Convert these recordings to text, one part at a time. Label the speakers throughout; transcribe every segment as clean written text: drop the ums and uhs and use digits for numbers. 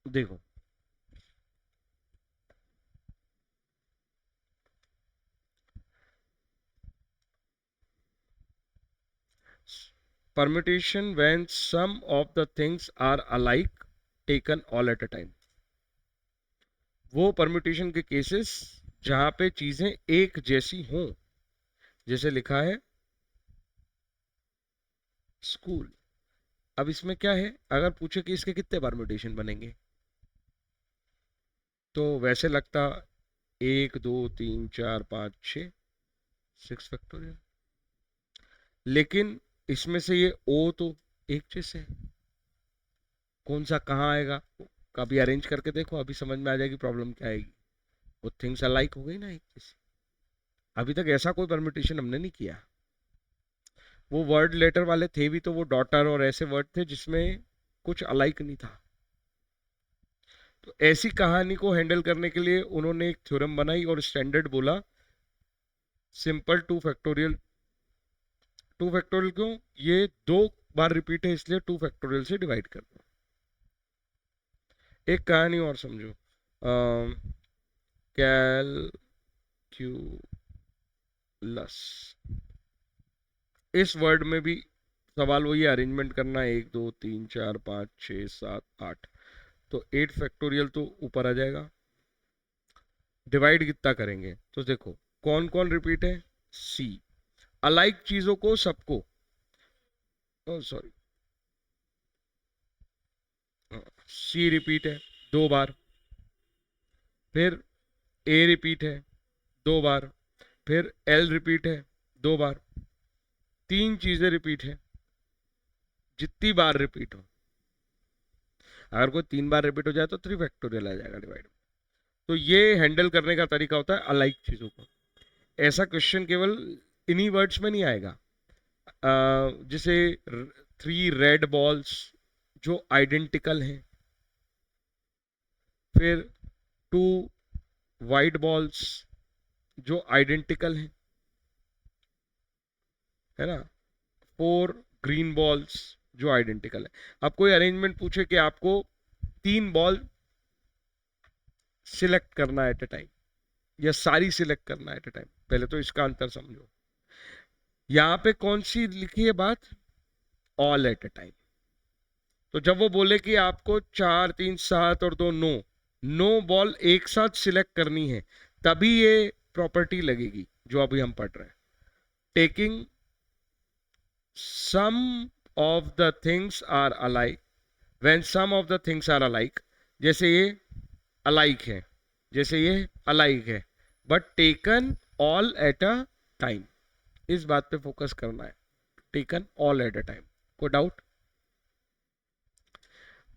Speaker 1: देखो, permutation when some of the things are alike taken all at a time। वो permutation के cases जहां पे चीजें एक जैसी हों, जैसे लिखा है स्कूल। अब इसमें क्या है, अगर पूछे कि इसके कितने परम्यूटेशन बनेंगे, तो वैसे लगता 1 2 3 4 5 6, 6 फैक्टोरियल। लेकिन इसमें से ये ओ तो एक जैसे है, कौन सा कहाँ आएगा, कभी अरेंज करके देखो, अभी समझ में आ जाएगी प्रॉब्लम क्या आएगी। वो थिंग्स अलाइक हो गई ना एक जैसी। अभी तक ऐसा कोई परम्यूटेशन हमने नहीं किया। वो वर्ड लेटर वाले थे भी तो वो डॉटर और ऐसे वर्ड थे जिसमें कुछ अलाइक नहीं था। तो ऐसी कहानी को हैंडल करने के लिए उन्होंने एक थ्योरम बनाई और स्टैंडर्ड बोला सिंपल 2 फैक्टोरियल। 2 फैक्टोरियल क्यों, ये 2 बार रिपीट है इसलिए 2 फैक्टोरियल से डिवाइड कर दो। एक कहानी और समझो, कैलक्यूलस। इस वर्ड में भी सवाल वही अरेंजमेंट करना है, 1 2 3 4 5 6 7 8। तो 8 फैक्टोरियल तो ऊपर आ जाएगा। डिवाइड कितना करेंगे, तो देखो कौन कौन रिपीट है, सी। अलाइक चीजों को सबको, सॉरी, सी रिपीट है 2 बार, फिर ए रिपीट है 2 बार, फिर एल रिपीट है 2 बार। 3 चीजें रिपीट है, जितनी बार रिपीट हो, अगर कोई 3 बार रिपीट हो जाए तो 3 फैक्टोरियल आ जाएगा डिवाइड। तो ये हैंडल करने का तरीका होता है अलाइक चीजों को। ऐसा क्वेश्चन केवल इन्हीं वर्ड्स में नहीं आएगा। जैसे 3 रेड बॉल्स जो आइडेंटिकल हैं, फिर 2 वाइट बॉल्स जो आइडेंटिकल हैं, है ना, 4 ग्रीन बॉल्स जो आइडेंटिकल है। अब कोई अरेंजमेंट पूछे कि आपको 3 बॉल सिलेक्ट करना है एट ए टाइम, या सारी सिलेक्ट करना है एट ए टाइम, पहले तो इसका अंतर समझो। यहां पे कौन सी लिखी है बात, ऑल एट ए टाइम। तो जब वो बोले कि आपको 4 3 7 और 2 9, 9 बॉल एक साथ सिलेक्ट करनी है, तभी ये प्रॉपर्टी लगेगी जो अभी हम पढ़ रहे हैं। Taking some of the things are alike, when some of the things are alike, जैसे ये अलाइक है, जैसे ये अलाइक है, but taken all at a time. इस बात पे फोकस करना है, taken all at a time. कोई डाउट?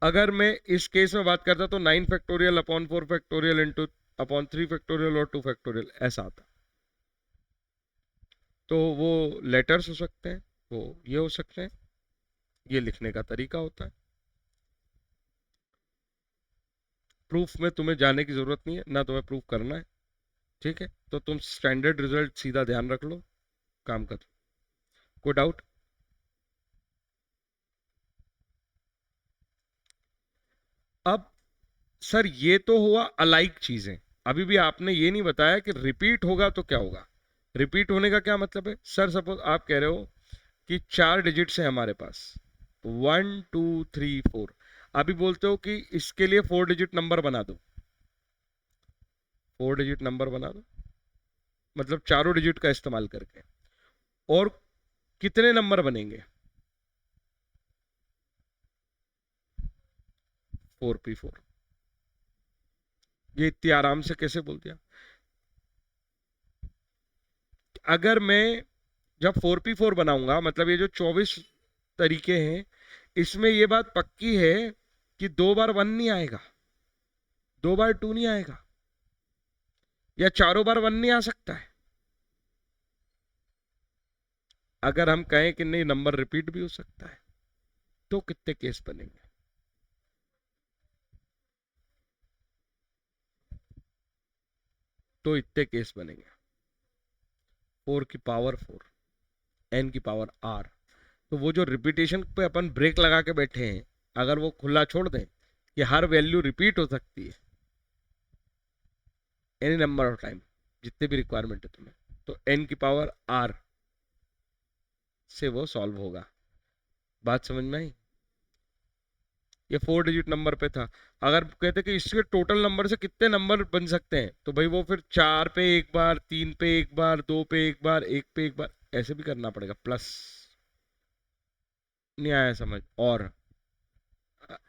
Speaker 1: अगर मैं इस केस में बात करता तो 9 factorial upon 4 factorial into upon 3 factorial और 2 फैक्टोरियल ऐसा आता। तो वो लेटर्स हो सकते हैं, वो ये हो सकते हैं, ये लिखने का तरीका होता है। प्रूफ में तुम्हें जाने की जरूरत नहीं है, ना तुम्हें प्रूफ करना है, ठीक है। तो तुम स्टैंडर्ड रिजल्ट सीधा ध्यान रख लो, काम कर। कोई डाउट? अब सर ये तो हुआ अलाइक चीजें, अभी भी आपने ये नहीं बताया कि रिपीट होगा तो क्या होगा। रिपीट होने का क्या मतलब है, सर सपोज आप कह रहे हो कि 4 डिजिट्स है हमारे पास, 1 2 3 4। अभी बोलते हो कि इसके लिए 4 डिजिट नंबर बना दो, 4 डिजिट नंबर बना दो, मतलब चारों डिजिट का इस्तेमाल करके। और कितने नंबर बनेंगे, 4p4। ये इतनी आराम से कैसे बोल दिया। अगर मैं जब 4p4 बनाऊंगा, मतलब ये जो 24 तरीके हैं, इसमें ये बात पक्की है कि 2 बार 1 नहीं आएगा, 2 बार 2 नहीं आएगा, या चारों बार 1 नहीं आ सकता है। अगर हम कहें कि नहीं नंबर रिपीट भी हो सकता है, तो कितने केस बनेंगे, तो इतने केस बनेंगे। 4 की पावर 4, n की पावर r। तो वो जो रिपीटेशन पे अपन ब्रेक लगा के बैठे हैं, अगर वो खुला छोड़ दें कि हर वैल्यू रिपीट हो सकती है एनी नंबर ऑफ टाइम, जितने भी रिक्वायरमेंट है तुम्हें, तो n की पावर r से वो सॉल्व होगा। बात समझ में आई? ये 4 डिजिट नंबर पे था। अगर कहते कि इसके टोटल नंबर से कितने नंबर बन सकते हैं, तो भाई वो फिर 4 पे एक बार, 3 पे एक बार, 2 पे एक बार, 1 पे एक बार, ऐसे भी करना पड़ेगा प्लस। नहीं आया समझ? और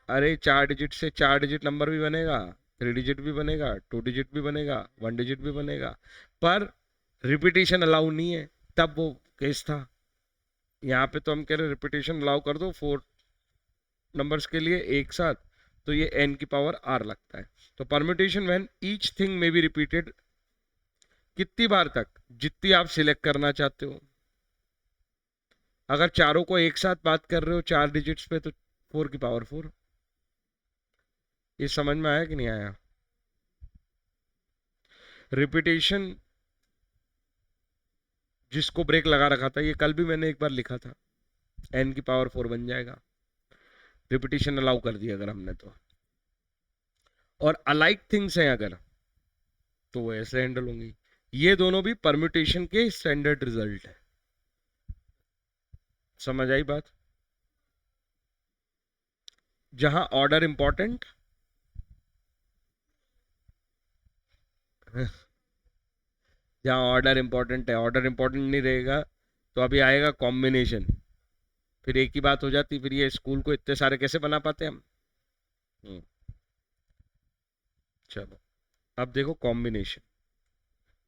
Speaker 1: अरे 4 डिजिट से 4 डिजिट नंबर भी बनेगा, 3 डिजिट भी बनेगा, 2 डिजिट भी बनेगा, 1 डिजिट भी बनेगा, पर रिपीटेशन अलाउ नहीं है। तब वो केस था। यहाँ पे तो हम कह रहे रिपीटेशन अलाउ कर दो 4 नंबर्स के लिए एक साथ, तो ये n की पावर r लगता है। तो परम्यूटेशन व्हेन ईच थिंग में बी रिपीटेड, कितनी बार तक? जितनी आप सिलेक्ट करना चाहते हो। अगर चारों को एक साथ बात कर रहे हो 4 डिजिट्स पे, तो 4 की पावर 4। ये समझ में आया कि नहीं आया? रिपीटेशन जिसको ब्रेक लगा रखा था, ये कल भी मैंने एक बार लिखा था, n की पावर 4 बन जाएगा, रिपीटेशन अलाउ कर दिया अगर हमने तो। और अलाइक थिंग्स हैं अगर, तो वो ऐसे हैंडल होंगी। ये दोनों भी परम्यूटेशन के स्टैंडर्ड रिजल्ट है। समझ आई बात? जहां ऑर्डर इंपॉर्टेंट जहां ऑर्डर इंपॉर्टेंट है, ऑर्डर इंपॉर्टेंट नहीं रहेगा तो अभी आएगा कॉम्बिनेशन, फिर एक ही बात हो जाती, फिर ये स्कूल को इतने सारे कैसे बना पाते हम। हम्म, चलो अब देखो कॉम्बिनेशन।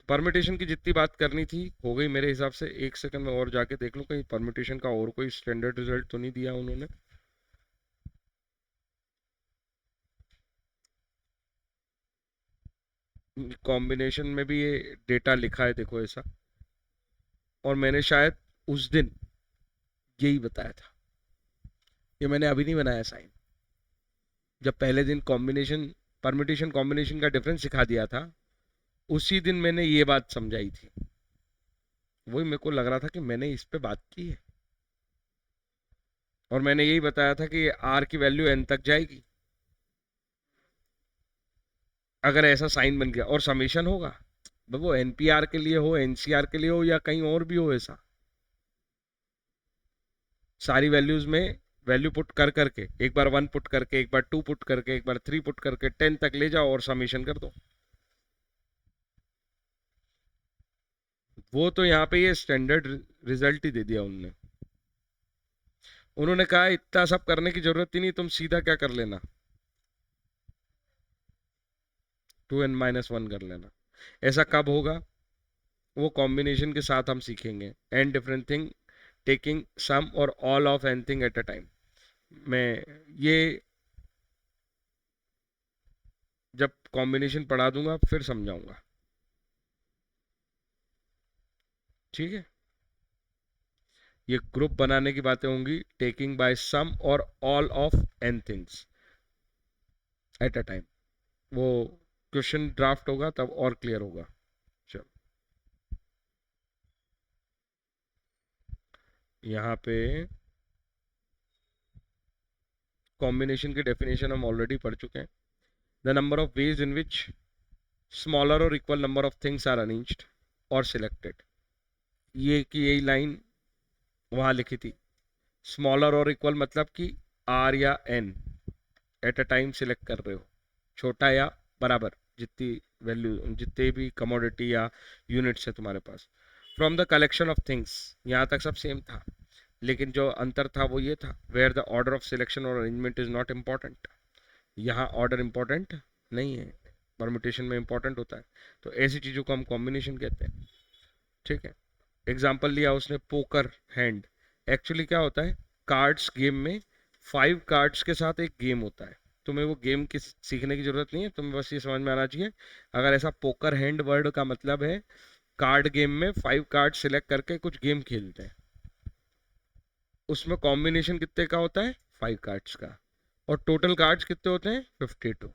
Speaker 1: परम्यूटेशन की जितनी बात करनी थी हो गई मेरे हिसाब से। एक सेकंड में और जाके देख लो कहीं परम्यूटेशन का और कोई स्टैंडर्ड रिजल्ट तो नहीं दिया उन्होंने। कॉम्बिनेशन में भी ये डेटा लिखा है, देखो ऐसा। और मैंने शायद उस दिन यही बताया था, ये मैंने अभी नहीं बनाया साइन। जब पहले दिन कॉम्बिनेशन परम्यूटेशन कॉम्बिनेशन का डिफरेंस सिखा दिया था, उसी दिन मैंने ये बात समझाई थी। वही मेरे को लग रहा था कि मैंने इस पे बात की है, और मैंने यही बताया था कि आर की वैल्यू एन तक जाएगी अगर ऐसा साइन बन गया, और समेशन होगा। वो एनपीआर के लिए हो, एनसीआर के लिए हो, या कहीं और भी हो, ऐसा सारी वैल्यूज में वैल्यू पुट कर करके, एक बार 1 पुट करके, एक बार 2 पुट करके, एक बार 3 पुट करके 10 तक ले जाओ और समेशन कर दो। वो तो यहाँ पे ये स्टैंडर्ड रिजल्ट ही दे दिया उन्होंने। उन्होंने कहा इतना सब करने की जरूरत ही नहीं, तुम सीधा क्या कर लेना, 2n-1 कर लेना। ऐसा कब होगा? वो कॉम्बिनेशन के साथ हम सीखेंगे। N different thing taking some और all of anything at a time. मैं ये जब कॉम्बिनेशन पढ़ा दूंगा फिर समझाऊंगा, ठीक है? ये ग्रुप बनाने की बातें होंगी, टेकिंग बाय सम और all of n things at a time. वो क्वेश्चन ड्राफ्ट होगा तब और क्लियर होगा। चलो यहाँ पे कॉम्बिनेशन की डेफिनेशन हम ऑलरेडी पढ़ चुके हैं। The number of ways in which smaller और equal number of things are arranged और सिलेक्टेड। ये की यही लाइन वहां लिखी थी। स्मॉलर और इक्वल मतलब कि आर या n at a time select कर रहे हो, छोटा या बराबर, जितनी वैल्यू, जितने भी कमोडिटी या यूनिट्स है तुम्हारे पास, from the collection of things. यहाँ तक सब सेम था, लेकिन जो अंतर था वो ये था, where the order of selection और अरेंजमेंट इज नॉट इम्पॉर्टेंट। यहाँ ऑर्डर इम्पॉर्टेंट नहीं है, परमुटेशन में इम्पॉर्टेंट होता है। तो ऐसी चीज़ों को हम कॉम्बिनेशन कहते हैं, ठीक है? एग्जाम्पल लिया उसने, पोकर हैंड। एक्चुअली क्या होता है, कार्ड्स गेम में 5 कार्ड्स के साथ एक गेम होता है। तुम्हें वो गेम की सीखने की जरूरत नहीं है, तुम्हें बस ये समझ में आना चाहिए। अगर ऐसा पोकर हैंड वर्ड का मतलब है, कार्ड गेम में 5 कार्ड सिलेक्ट करके कुछ गेम खेलते हैं, उसमें कॉम्बिनेशन कितने का होता है? 5 कार्ड्स का। और टोटल कार्ड्स कितने होते हैं? 52।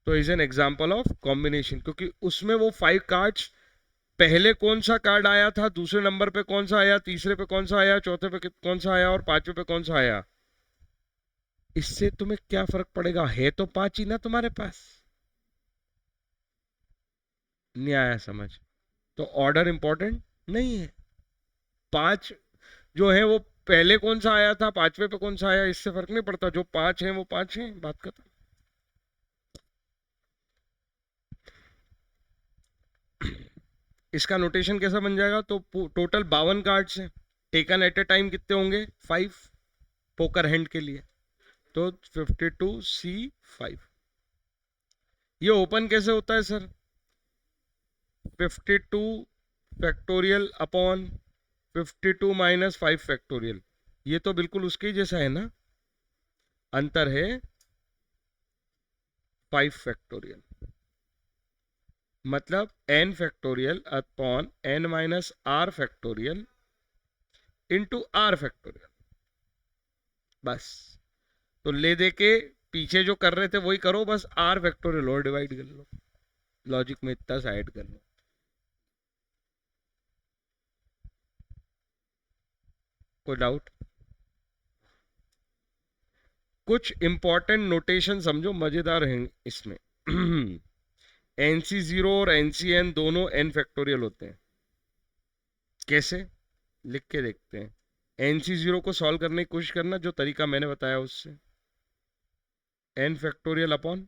Speaker 1: तो is an example of combination, क्योंकि उसमें वो 5 कार्ड्स, पहले कौन सा कार्ड आया था, दूसरे नंबर पे कौन सा आया, तीसरे पे कौन सा आया, चौथे पे कौन सा आया, और पांचवे पे कौन सा आया, इससे तुम्हें क्या फर्क पड़ेगा, है तो 5 ही ना तुम्हारे पास। नहीं आया समझ? तो ऑर्डर इंपॉर्टेंट नहीं है। 5 जो है वो पहले कौन सा आया था, 5वें पे कौन सा आया, इससे फर्क नहीं पड़ता। जो 5 है वो 5 है, बात खत्म। इसका नोटेशन कैसा बन जाएगा, तो टोटल 52 कार्ड्स हैं, टेकन एट ए टाइम कितने होंगे, 5 पोकर हैंड के लिए, तो 52C5। ये ओपन कैसे होता है sir, 52 factorial upon 52 minus 5 factorial. ये तो बिल्कुल उसके ही जैसा है ना, अंतर है 5 फैक्टोरियल, मतलब n factorial upon n minus r factorial into r factorial. बस, तो ले दे के पीछे जो कर रहे थे वही करो, बस r फैक्टोरियल और डिवाइड कर लो, लॉजिक में इतना सा ऐड कर लो। कोई डाउट? कुछ इंपॉर्टेंट नोटेशन समझो, मजेदार हैं इसमें। NC0 और NCN दोनों n फैक्टोरियल होते हैं। कैसे, लिख के देखते हैं। NC0 को सॉल्व करने की कोशिश करना, जो तरीका मैंने बताया उससे। n फैक्टोरियल अपॉन,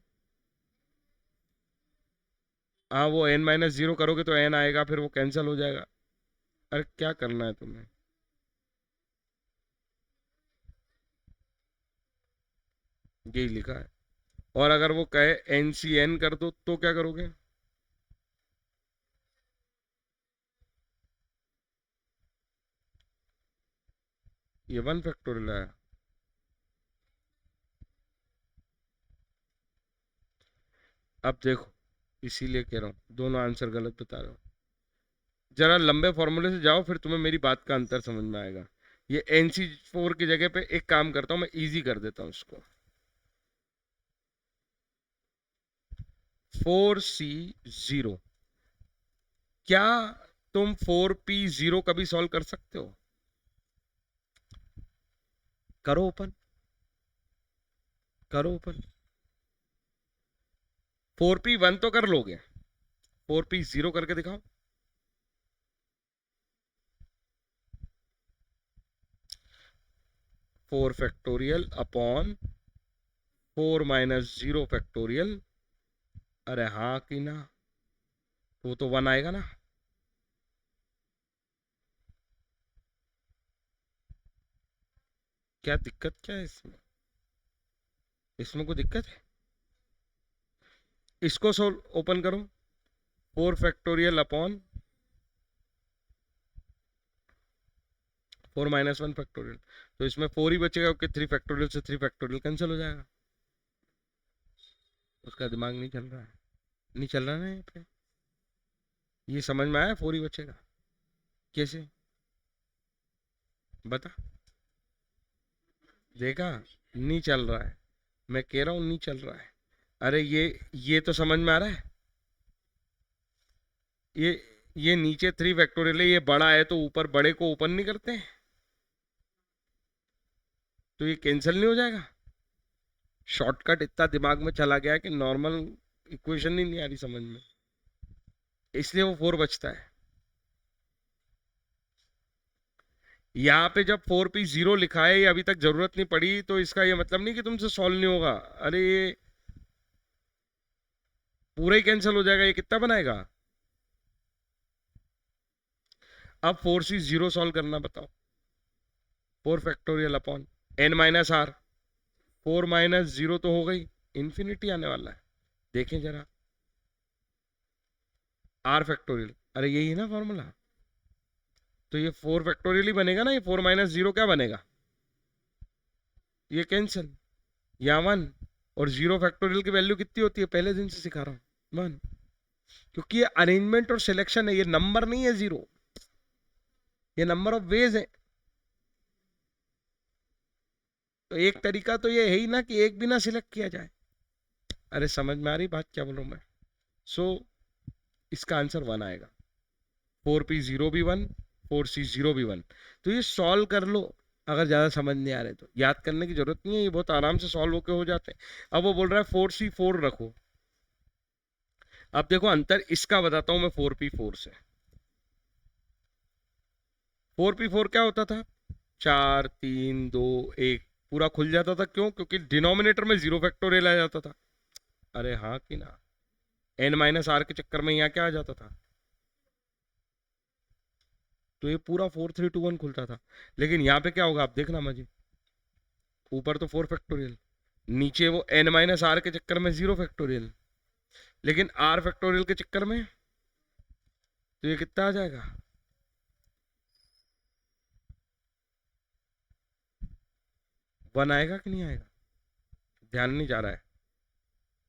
Speaker 1: हाँ वो n माइनस 0 करोगे तो n आएगा, फिर वो कैंसिल हो जाएगा। अरे क्या करना है तुम्हें, यही लिखा है। और अगर वो कहे NCN कर दो तो क्या करोगे, ये 1 फैक्टोरियल आया। अब देखो, इसीलिए कह रहा हूं दोनों आंसर गलत बता रहे हो। जरा लंबे फॉर्मूले से जाओ, फिर तुम्हें मेरी बात का अंतर समझ में आएगा। ये NC4 की जगह पे एक काम करता हूं, मैं इजी कर देता हूं इसको। 4C0, क्या तुम 4P0 कभी सॉल्व कर सकते हो? करो ओपन, करो ओपन। 4P1 तो कर लोगे, 4P0 करके दिखाओ। 4 फैक्टोरियल अपॉन 4 माइनस 0 फैक्टोरियल। अरे हाँ कि ना, तो वो तो 1 आएगा ना। क्या दिक्कत क्या है इसमें, इसमें कोई दिक्कत है? इसको सोल्व ओपन करो, 4 फैक्टोरियल अपॉन 4 माइनस 1 फैक्टोरियल, तो इसमें 4 ही बचेगा क्योंकि 3 फैक्टोरियल से 3 फैक्टोरियल कैंसिल हो जाएगा। उसका दिमाग नहीं चल रहा है, नहीं चल रहा ना यहाँ पे, ये समझ में आया, 4 ही बचेगा। कैसे, बता, देखा, नहीं चल रहा है, मैं कह रहा हूँ नहीं चल रहा है। अरे ये तो समझ में आ रहा है, ये ये नीचे 3 फैक्टोरियल है, ये बड़ा है तो ऊपर बड़े को ओपन नहीं करते हैं, तो ये कैंसिल नहीं हो जाएगा। शॉर्टकट इतना दिमाग में चला गया कि नॉर्मल इक्वेशन ही नहीं आ रही समझ में, इसलिए वो 4 बचता है। यहाँ पे जब 4P0 लिखा है, ये अभी तक जरूरत नहीं पड़ी, तो इसका ये मतलब नहीं कि तुमसे सॉल्व नहीं होगा। अरे ये पूरा ही कैंसिल हो जाएगा, ये कितना बनाएगा। अब 4C0 सॉल्व करना, बताओ। 4 factorial upon n minus r, 4 minus 0 तो हो गई, इन्फिनिटी आने वाला है। देखें जरा, r फैक्टोरियल, अरे यही है ना फॉर्मूला, तो ये 4 फैक्टोरियल ही बनेगा ना। ये 4 माइनस 0 क्या बनेगा, ये कैंसिल, या 1। और 0 फैक्टोरियल की वैल्यू कितनी होती है, पहले दिन से सिखा रहा हूं, 1। क्योंकि ये अरेंजमेंट और सिलेक्शन है, ये नंबर नहीं है 0, ये नंबर ऑफ वेज है। तो एक तरीका तो ये है ही ना कि एक भी ना सिलेक्ट किया जाए। अरे समझ में आ रही बात क्या बोल रहा हूं मैं? सो इसका आंसर 1 आएगा। 4P0 भी 1, 4C0 भी 1। तो ये सॉल्व कर लो, अगर ज़्यादा समझ नहीं आ रहे तो याद करने की जरूरत नहीं है, ये बहुत आराम से सॉल्व होके हो जाते हैं। अब वो बोल रहा है 4C4 रखो। अब देखो अंतर इसका बताता हूं मैं 4P4 से। 4P4 क्या होता था? 4 3 2 1 पूरा खुल जाता था। क्यों? क्योंकि डिनोमिनेटर में 0 फैक्टोरियल आ जाता था। अरे हाँ कि ना? n-r के चक्कर में यहाँ क्या आ जाता था? तो ये पूरा 4 3 2 1 खुलता था। लेकिन यहाँ पे क्या होगा आप देखना मजे। ऊपर तो 4 फैक्टोरियल, नीचे वो n-r के चक्कर में 0 फैक्टोरियल, लेकिन r फैक्टोरियल के चक्कर में तो ये कितना आ जाएगा? 1 आएगा कि नहीं आएगा? ध्यान नहीं जा रहा है?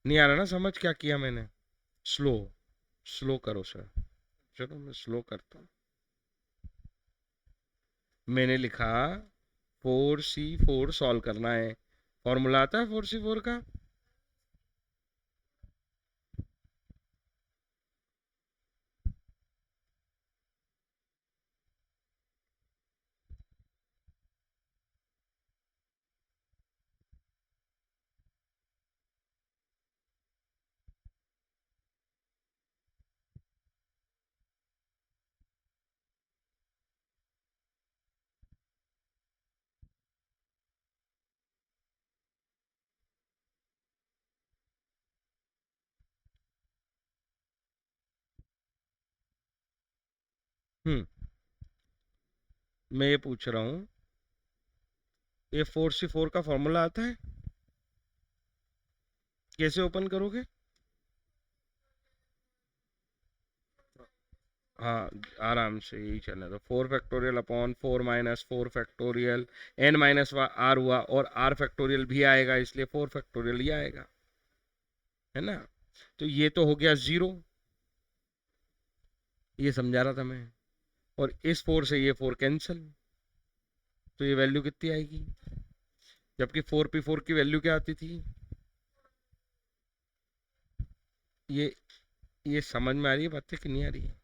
Speaker 1: नहीं आ रहा ना समझ क्या किया मैंने? स्लो, स्लो करो सर। चलो मैं स्लो करता हूँ। मैंने लिखा 4C4 सॉल्व करना है। फॉर्मूला आता है 4C4 का? हम्म, मैं ये पूछ रहा हूँ, ये 4C4 का फॉर्मूला आता है? कैसे ओपन करोगे? हाँ, आराम से यही चलने दो। 4 फैक्टोरियल अपॉन 4 - 4 फैक्टोरियल, n-r हुआ और r फैक्टोरियल भी आएगा, इसलिए 4 फैक्टोरियल ही आएगा, है ना? तो ये तो हो गया 0, ये समझा रहा था मैं। और इस 4 से ये 4 कैंसिल, तो ये वैल्यू कितनी आएगी? जबकि 4P4 की वैल्यू क्या आती थी? ये ये समझ में आ रही है बातें कि नहीं आ रही है?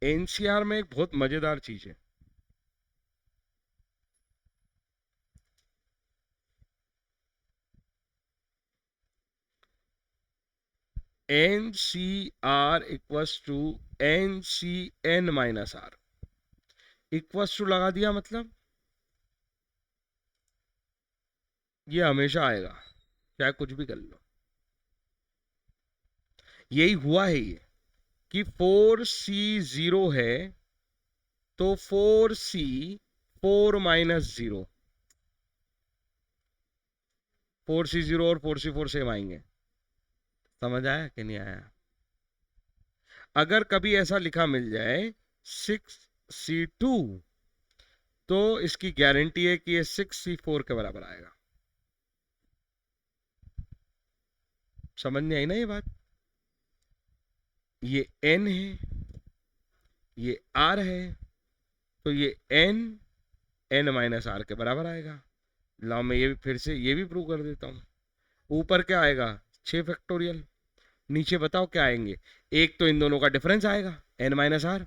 Speaker 1: एनसीआर में एक बहुत मजेदार चीज है। NCR equals to NCN-r, equals to लगा दिया, मतलब ये हमेशा आएगा, चाहे कुछ भी कर लो। यही हुआ है ये कि 4C0 है तो 4C4 - 0, 4C0 और 4C4 सेम आएंगे। समझ आया कि नहीं आया? अगर कभी ऐसा लिखा मिल जाए 6C2, तो इसकी गारंटी है कि ये 6C4 के बराबर आएगा। समझ नहीं आई ना ये बात? ये n है, ये r है, तो ये n - r के बराबर आएगा। लाओ मैं ये भी फिर से ये भी प्रूव कर देता हूँ। ऊपर क्या आएगा? 6 फैक्टोरियल। नीचे बताओ क्या आएंगे? एक तो इन दोनों का डिफरेंस आएगा, n - r।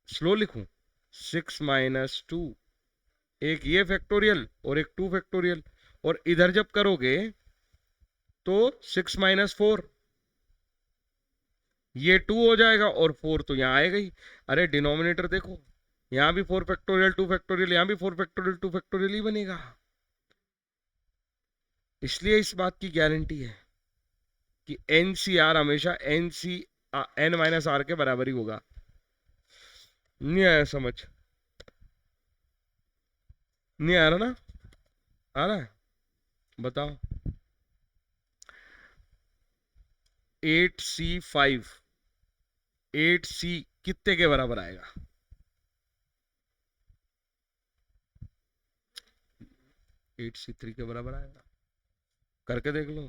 Speaker 1: स्लो लिखूं? 6 - 2, एक ये फैक्टोरियल और एक 2 फैक्टोरियल, और इधर जब करोगे तो 6 - 4, ये 2 हो जाएगा और 4 तो यहाँ आएगा ही। अरे डिनोमिनेटर देखो, यहाँ भी 4 फैक्टोरियल 2 फैक्टोरियल, यहाँ भी 4 फैक्टोरियल 2 फैक्टोरियल ही बनेगा। इसलिए इस बात की गारंटी है कि NCR हमेशा n - r के बराबर ही होगा। नहीं आया समझ? नहीं आ रहा ना? आ रहा है? बताओ। 8C5, 8C कितने के बराबर आएगा? 8C3 के बराबर आएगा। करके देख लो।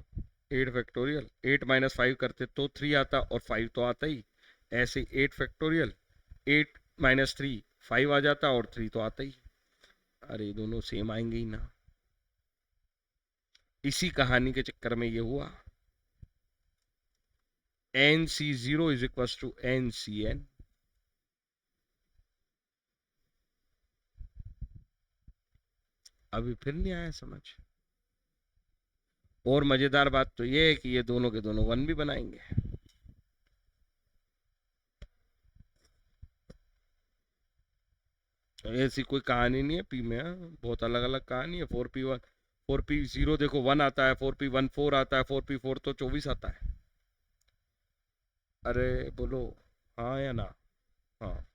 Speaker 1: 8 फैक्टोरियल, 8 - 5 करते तो 3 आता, और 5 तो आता ही। ऐसे 8 फैक्टोरियल, 8 - 3 5 आ जाता, और 3 तो आता ही। अरे दोनों सेम आएंगे ही ना। इसी कहानी के चक्कर में ये हुआ। NC0 is equal to NCN। अभी फिर नहीं आया समझ। और मजेदार बात तो ये है कि ये दोनों के दोनों वन भी बनाएंगे। ऐसी कोई कहानी नहीं है पी में, हाँ? बहुत अलग अलग कहानी है। 4p1, 4p0 देखो 1 आता है, 4p14 आता है, 4p4 तो 24 आता है। अरे बोलो हाँ या ना। हाँ,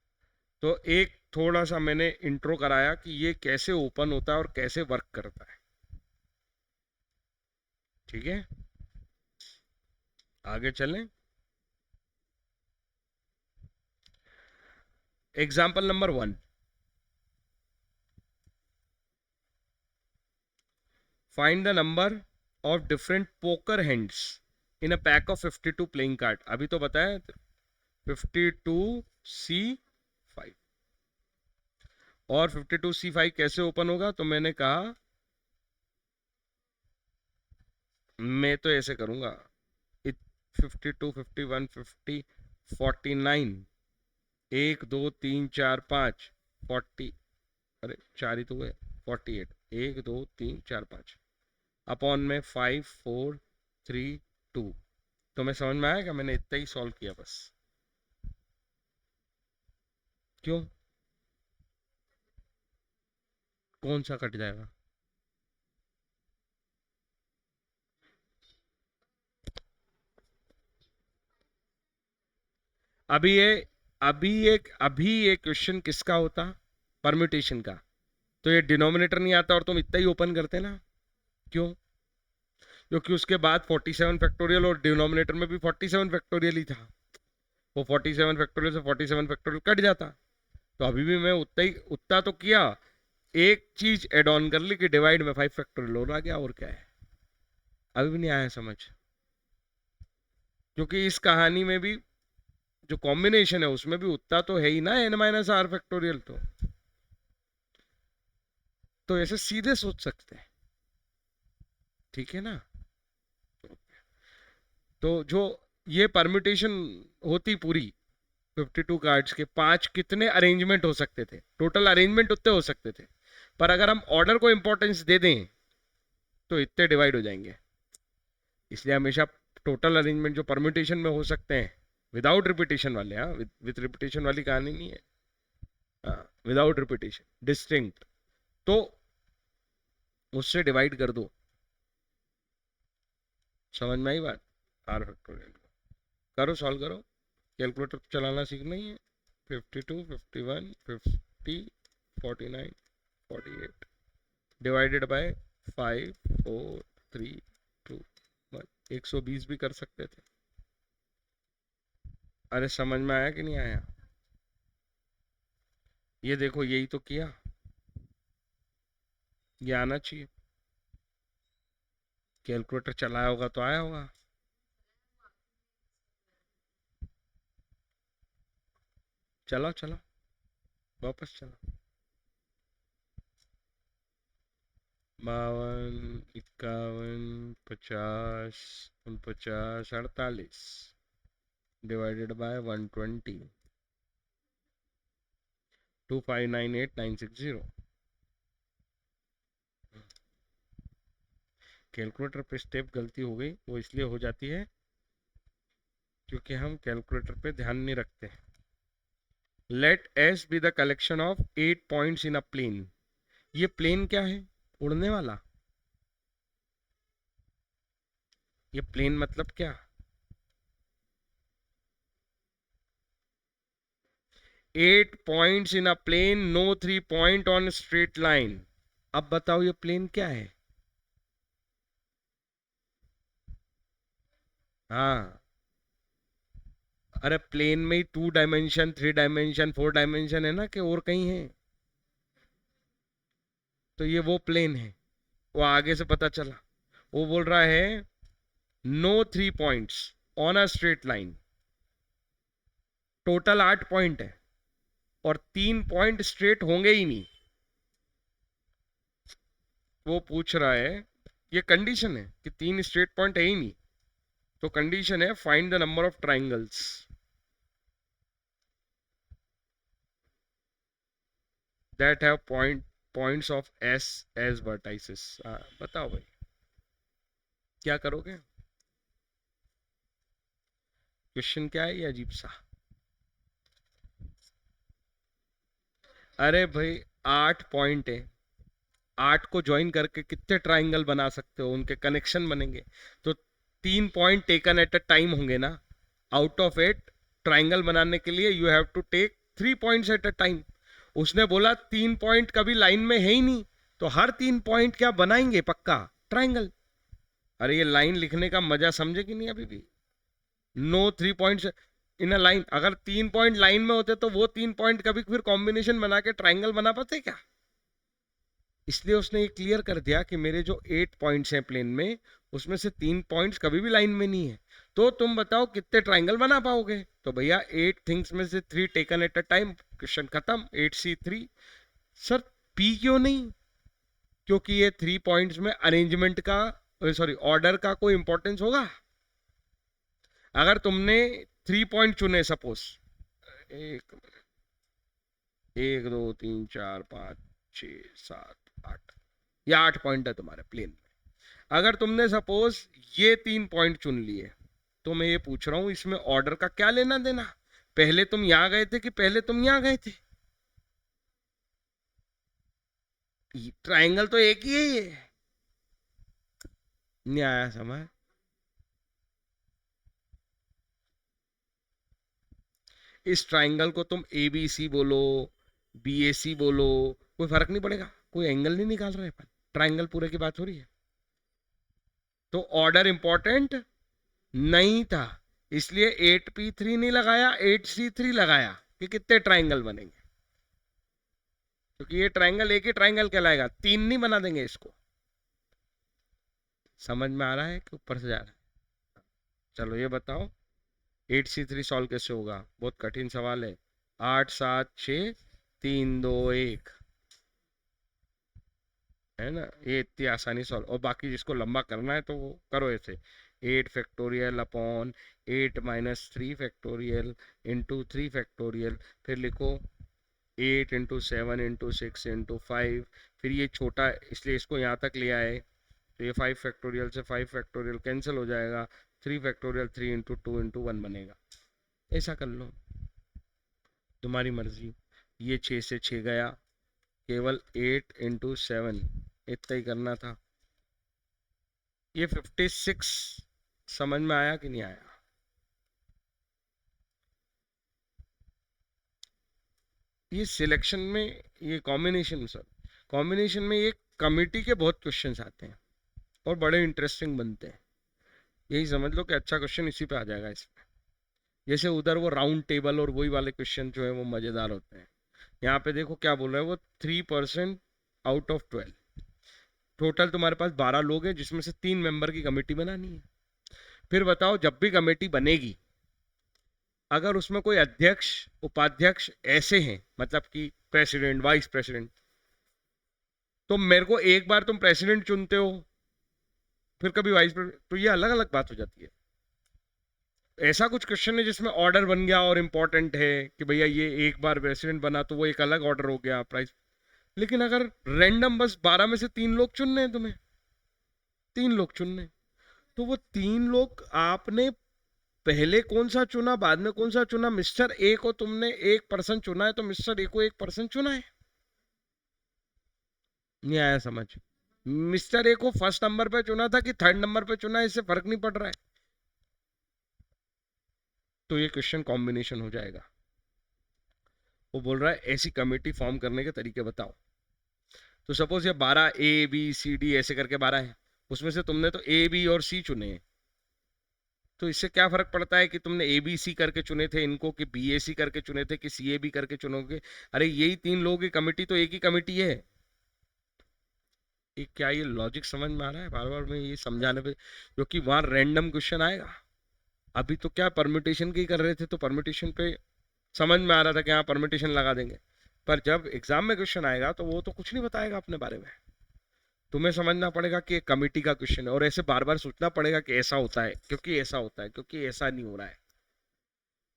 Speaker 1: तो एक थोड़ा सा मैंने इंट्रो कराया कि ये कैसे ओपन होता है और कैसे वर्क करता है। ठीक है, आगे चलें। Example number 1, find the number of different poker hands in a pack of 52 playing card. अभी तो बताया 52C5, और 52C5 कैसे ओपन होगा, तो मैंने कहा मैं तो ऐसे करूंगा, 52, 51, 50, 49, 1 2 3 4 5, 40, अरे चार ही तो हुए, 48, 1 2 3 4 5 अपॉन में 5 4 3 2। तो मैं समझ में आया कि मैंने इतना ही सॉल्व किया बस। क्यों, कौन सा कट जाएगा? अभी ये अभी ये क्वेश्चन किसका होता? परम्यूटेशन का। तो ये डिनोमिनेटर नहीं आता और तुम इतना ही ओपन करते ना। क्यों? क्योंकि उसके बाद 47 फैक्टोरियल और डिनोमिनेटर में भी 47 फैक्टोरियल ही था। वो 47 फैक्टोरियल से 47 फैक्टोरियल कट जाता। तो अभी भी मैं उतना तो किया, एक चीज एड ऑन कर ली कि डिवाइड में 5 फैक्टोरियल और आ गया, और क्या है। अभी भी नहीं आया समझ, क्योंकि इस कहानी में भी जो कॉम्बिनेशन है उसमें भी उतना तो है ही ना, n-r फैक्टोरियल। तो ऐसे सीधे सोच सकते हैं, ठीक है ना। तो जो ये परम्यूटेशन होती पूरी 52 कार्ड्स के, 5 कितने अरेंजमेंट हो सकते थे, टोटल अरेंजमेंट उतने हो सकते थे, पर अगर हम ऑर्डर को इंपॉर्टेंस दे दें तो इतने डिवाइड हो जाएंगे। इसलिए हमेशा टोटल अरेंजमेंट जो परम्यूटेशन में हो सकते हैं, विदाउट रिपीटेशन वाले, हाँ विद रिपीटेशन वाली कहानी नहीं है, हाँ विदाउट रिपीटेशन डिस्टिंक्ट, तो उससे डिवाइड कर दो। समझ में आई बात? आर फैक्टोरियल करो, सॉल्व करो, कैलकुलेटर चलाना सीखना ही है। 52, 51, 50, 49, 48 डिवाइडेड बाय 5 4 3 2 1, 120 भी कर सकते थे। अरे समझ में आया कि नहीं आया? ये देखो यही तो किया, ये आना चाहिए। कैलकुलेटर चलाया होगा तो आया होगा। चलो चलो, वापस चलो। 52, 51, 50, 49, 48 डिवाइडेड बाय 120, 2598960। कैलकुलेटर पे स्टेप गलती हो गई, वो इसलिए हो जाती है क्योंकि हम कैलकुलेटर पे ध्यान नहीं रखते। Let S be the collection of 8 points in a plane. ये प्लेन क्या है? उड़ने वाला। ये प्लेन मतलब क्या? 8 points in a plane, no 3 point on straight line. अब बताओ ये प्लेन क्या है? हाँ, अरे प्लेन में ही 2 डायमेंशन, 3 डायमेंशन, 4 डायमेंशन है ना, कि और कहीं है? तो ये वो प्लेन है, वो आगे से पता चला। वो बोल रहा है no 3 points on a straight line. Total 8 point है और 3 पॉइंट स्ट्रेट होंगे ही नहीं। वो पूछ रहा है, ये कंडीशन है कि 3 स्ट्रेट पॉइंट है ही नहीं, तो कंडीशन है find the number of triangles that have point points of S as vertices. बताओ भाई क्या करोगे? क्वेश्चन क्या है ये अजीब सा? अरे भाई 8 पॉइंट है, 8 को ज्वाइन करके कितने ट्राइंगल बना सकते हो, उनके कनेक्शन बनेंगे। तो 3 point taken at a time होंगे ना। आउट ऑफ 8 ट्राइंगल बनाने के लिए you have to take 3 points at a time. उसने बोला 3 पॉइंट कभी लाइन में है ही नहीं, तो हर 3 पॉइंट क्या बनाएंगे पक्का ट्राइंगल। अरे ये लाइन लिखने का मजा समझे कि नहीं अभी भी? No 3 points in a line. अगर 3 पॉइंट लाइन में होते तो वो 3 पॉइंट कभी फिर कॉम्बिनेशन बना के ट्राइंगल बना पाते क्या? इसलिए उसने ये क्लियर कर दिया कि मेरे जो 8 पॉइंट्स हैं प्लेन में, उसमें से 3 पॉइंट्स कभी भी लाइन में नहीं है। तो तुम बताओ कितने ट्राइंगल बना पाओगे? तो भैया 8 थिंग्स में से 3 taken at a time, question खत्म। 8C3। सर पी क्यों नहीं? क्योंकि ये 3 पॉइंट्स में अरेंजमेंट का, सॉरी ऑर्डर का कोई इंपॉर्टेंस होगा? अगर तुमने 3 पॉइंट चुने सपोज, एक 1 2 3 4 5 6 7 8, या 8 पॉइंट है तुम्हारे प्लेन में। अगर तुमने सपोज ये 3 पॉइंट चुन लिए, तो मैं ये पूछ रहा हूं इसमें ऑर्डर का क्या लेना देना? पहले तुम यहां गए थे कि पहले तुम यहां गए थे? ट्राइंगल तो एक ही है ये। नहीं आया समझ? इस ट्राइंगल को तुम ए बी सी बोलो, बी ए सी बोलो, कोई फर्क नहीं पड़ेगा, कोई एंगल नहीं निकाल रहे अपन, ट्राइंगल पूरे की बात हो रही है। तो ऑर्डर इंपॉर्टेंट नहीं था, इसलिए 8P3 नहीं लगाया, 8C3 लगाया कि कितने ट्राइंगल बनेंगे। क्योंकि ये ट्राइंगल एक ही ट्राइंगल कहलाएगा, 3 नहीं बना देंगे इसको। समझ में आ रहा है कि ऊपर से जा रहा है? चलो ये बताओ 8C3 सॉल्व कैसे होगा? बहुत कठिन सवाल है। 8 7 6 3 2 1 है ना, ये इतनी आसानी सॉल्व। और बाकी जिसको लंबा करना है तो वो करो ऐसे, 8 factorial upon 8 minus 3 factorial into 3 factorial, फिर लिखो 8 इंटू 7 इंटू 6 इंटू 5, फिर ये छोटा इसलिए इसको यहाँ तक ले आए, तो ये 5 फैक्टोरियल से 5 फैक्टोरियल कैंसिल हो जाएगा, 3 फैक्टोरियल 3 इंटू 2 इंटू 1 बनेगा। ऐसा कर लो, तुम्हारी मर्जी। ये 6 से 6 गया, केवल 8 इंटू 7 इतना ही करना था। ये 56 समझ में आया कि नहीं आया? ये सिलेक्शन में, ये कॉम्बिनेशन, सर कॉम्बिनेशन में ये कमिटी के बहुत क्वेश्चंस आते हैं और बड़े इंटरेस्टिंग बनते हैं। यही समझ लो कि अच्छा क्वेश्चन इसी पे आ जाएगा इसमें। जैसे उधर वो राउंड टेबल और वही वाले क्वेश्चन जो है वो मजेदार होते हैं। यहाँ पे देखो क्या बोल रहा है वो, 3% आउट ऑफ 12। टोटल तुम्हारे पास 12 लोग हैं जिसमें से 3 मेंबर की कमेटी बनानी है। फिर बताओ जब भी कमेटी बनेगी, अगर उसमें कोई अध्यक्ष उपाध्यक्ष ऐसे हैं, मतलब कि प्रेसिडेंट वाइस प्रेसिडेंट, तो मेरे को एक बार तुम प्रेसिडेंट चुनते हो, फिर कभी वाइस प्रेसिडेंट, तो ये अलग अलग बात हो जाती है। ऐसा कुछ क्वेश्चन है जिसमें ऑर्डर बन गया और इंपॉर्टेंट है कि भैया ये एक बार प्रेसिडेंट बना तो वो एक अलग ऑर्डर हो गया प्राइस। लेकिन अगर रैंडम बस 12 में से 3 लोग चुनने हैं तुम्हें, 3 लोग चुनने, तो वो 3 लोग आपने पहले कौन सा चुना बाद में कौन सा चुना? मिस्टर ए को तुमने एक पर्सन चुना है तो मिस्टर ए को एक पर्सन चुना है। नहीं आया समझ? मिस्टर ए को फर्स्ट नंबर पे चुना था कि थर्ड नंबर पे चुना है, इससे फर्क नहीं पड़ रहा है। तो ये क्वेश्चन कॉम्बिनेशन हो जाएगा। वो बोल रहा है ऐसी कमेटी फॉर्म करने के तरीके बताओ। तो सपोज ये 12 ए बी सी डी ऐसे करके 12 है, उसमें से तुमने तो ए बी और सी चुने हैं, तो इससे क्या फर्क पड़ता है कि तुमने ए बी सी करके चुने थे इनको, कि बी ए सी करके चुने थे, कि सी ए बी करके चुनोगे? अरे यही 3 लोगों की कमेटी तो एक ही कमेटी है। क्या ये लॉजिक समझ में आ रहा है? बार बार मैं ये समझाने पे, क्योंकि वहां रैंडम क्वेश्चन आएगा। अभी तो क्या परम्यूटेशन की कर रहे थे, तो परम्यूटेशन पे समझ में आ रहा था कि हाँ परम्यूटेशन लगा देंगे, पर जब एग्जाम में क्वेश्चन आएगा तो वो तो कुछ नहीं बताएगा अपने बारे में। तुम्हें समझना पड़ेगा कि एक कमिटी का क्वेश्चन है, और ऐसे बार बार सोचना पड़ेगा कि ऐसा होता है क्योंकि ऐसा होता है क्योंकि ऐसा नहीं हो रहा है।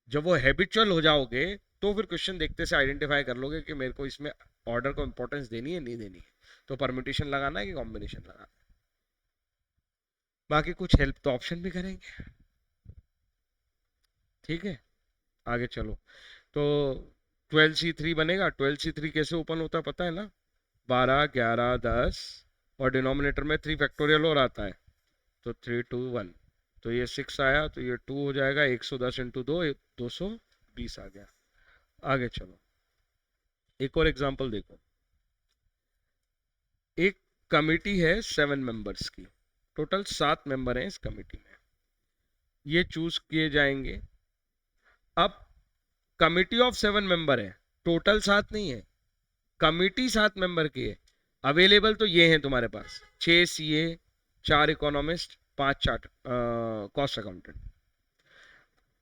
Speaker 1: जब वो हैबिचुअल हो जाओगे तो फिर क्वेश्चन देखते से आइडेंटिफाई कर लोगे कि मेरे को इसमें ऑर्डर को इंपॉर्टेंस देनी है नहीं देनी है, तो परम्यूटेशन लगाना है कि कॉम्बिनेशन लगाना है। बाकी कुछ हेल्प तो ऑप्शन भी करेंगे। ठीक है, आगे चलो। तो 12C3 बनेगा। 12C3 कैसे ओपन होता है पता है ना? 12, 11, 10 और डिनोमिनेटर में 3 फैक्टोरियल और आता है, तो 3, 2, 1। तो ये 6 आया, तो ये 2 हो जाएगा। 110 इंटू 2, 220 आ गया। आगे चलो, एक और एग्जांपल देखो। एक कमिटी है 7 मेंबर्स की, टोटल 7 मेंबर हैं इस कमिटी में। ये चूज किए जाएंगे। अब कमिटी ऑफ 7 मेंबर है, टोटल 7 नहीं है, कमिटी 7 मेंबर की है। अवेलेबल तो ये हैं तुम्हारे पास, 6 CA, 4 economist, 5 chart cost accountant.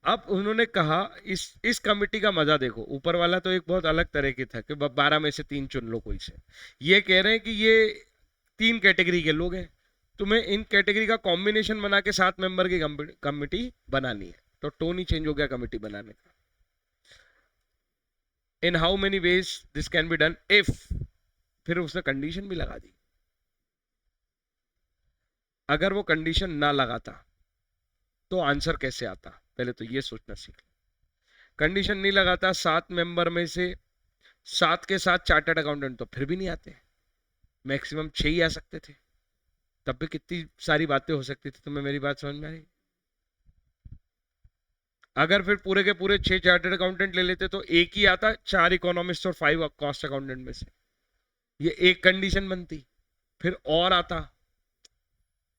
Speaker 1: अब उन्होंने कहा इस कमिटी का मजा देखो। ऊपर वाला तो एक बहुत अलग तरह की था कि 12 में से 3 चुन लो कोई से। ये कह रहे हैं कि ये 3 कैटेगरी के लोग हैं, तुम्हें इन कैटेगरी का कॉम्बिनेशन बना के 7 मेंबर की कमिटी बनानी है। तो टोन ही चेंज हो गया कमिटी बनाने का। इन how many ways this can be done if, फिर उसने कंडीशन भी लगा दी। अगर वो कंडीशन ना लगाता तो आंसर कैसे आता, पहले तो ये सोचना सीख। कंडीशन नहीं लगाता, 7 मेंबर में से 7 के 7 चार्टर्ड अकाउंटेंट तो फिर भी नहीं आते, मैक्सिमम 6 ही आ सकते थे। तब भी कितनी सारी बातें हो सकती थी। तुम्हें मेरी बात समझ में आ रही? अगर फिर पूरे के पूरे 6 चार्टर्ड अकाउंटेंट ले लेते तो एक ही आता, 4 इकोनॉमिस्ट और 5 कॉस्ट अकाउंटेंट में से। ये एक कंडीशन बनती, फिर और आता।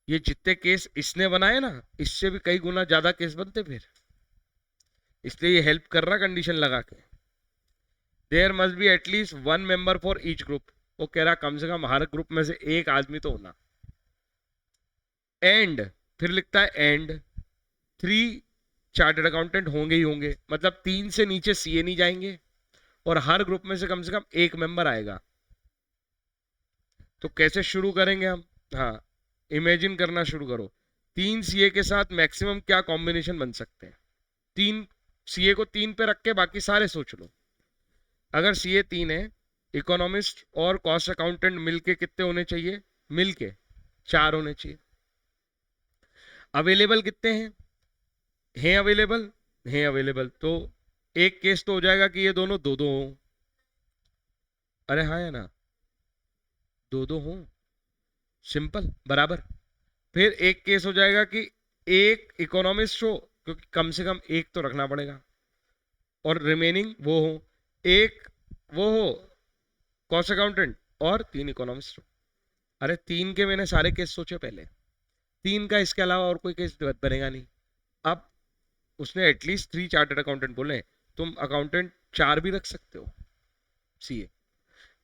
Speaker 1: ये जितने केस इसने बनाए ना, इससे भी कई गुना ज्यादा केस बनते फिर। इसलिए ये हेल्प कर रहा कंडीशन लगा के। There must be at least 1 member for each group. वो कह रहा कम से कम हर ग्रुप में से एक आदमी तो होना। एंड फिर लिखता है एंड 3 चार्टर्ड अकाउंटेंट होंगे ही होंगे, मतलब 3 से नीचे सीए नहीं जाएंगे, और हर ग्रुप में से कम एक मेंबर आएगा। तो कैसे शुरू करेंगे हम? हाँ, इमेजिन करना शुरू करो। 3 सीए के साथ मैक्सिमम क्या कॉम्बिनेशन बन सकते हैं? 3 सीए को 3 पे रख के बाकी सारे सोच लो। अगर सीए 3 है, इकोनॉमिस्ट और कॉस्ट अकाउंटेंट मिलके कितने होने चाहिए? मिलके 4 होने चाहिए। अवेलेबल कितने हैं? हैं अवेलेबल, हैं अवेलेबल। तो एक केस तो हो जाएगा कि ये दोनों दो दो हों। अरे हाँ या ना, दो दो हों, सिंपल, बराबर। फिर एक केस हो जाएगा कि एक इकोनॉमिस्ट हो, क्योंकि कम से कम एक तो रखना पड़ेगा, और रिमेनिंग वो हो, एक वो हो कॉस्ट अकाउंटेंट और 3 इकोनॉमिस्ट हो। अरे 3 के मैंने सारे केस सोचे पहले, 3 का इसके अलावा और कोई केस बनेगा नहीं। अब उसने एटलीस्ट 3 चार्टर्ड अकाउंटेंट बोले, तुम अकाउंटेंट 4 भी रख सकते हो। सीए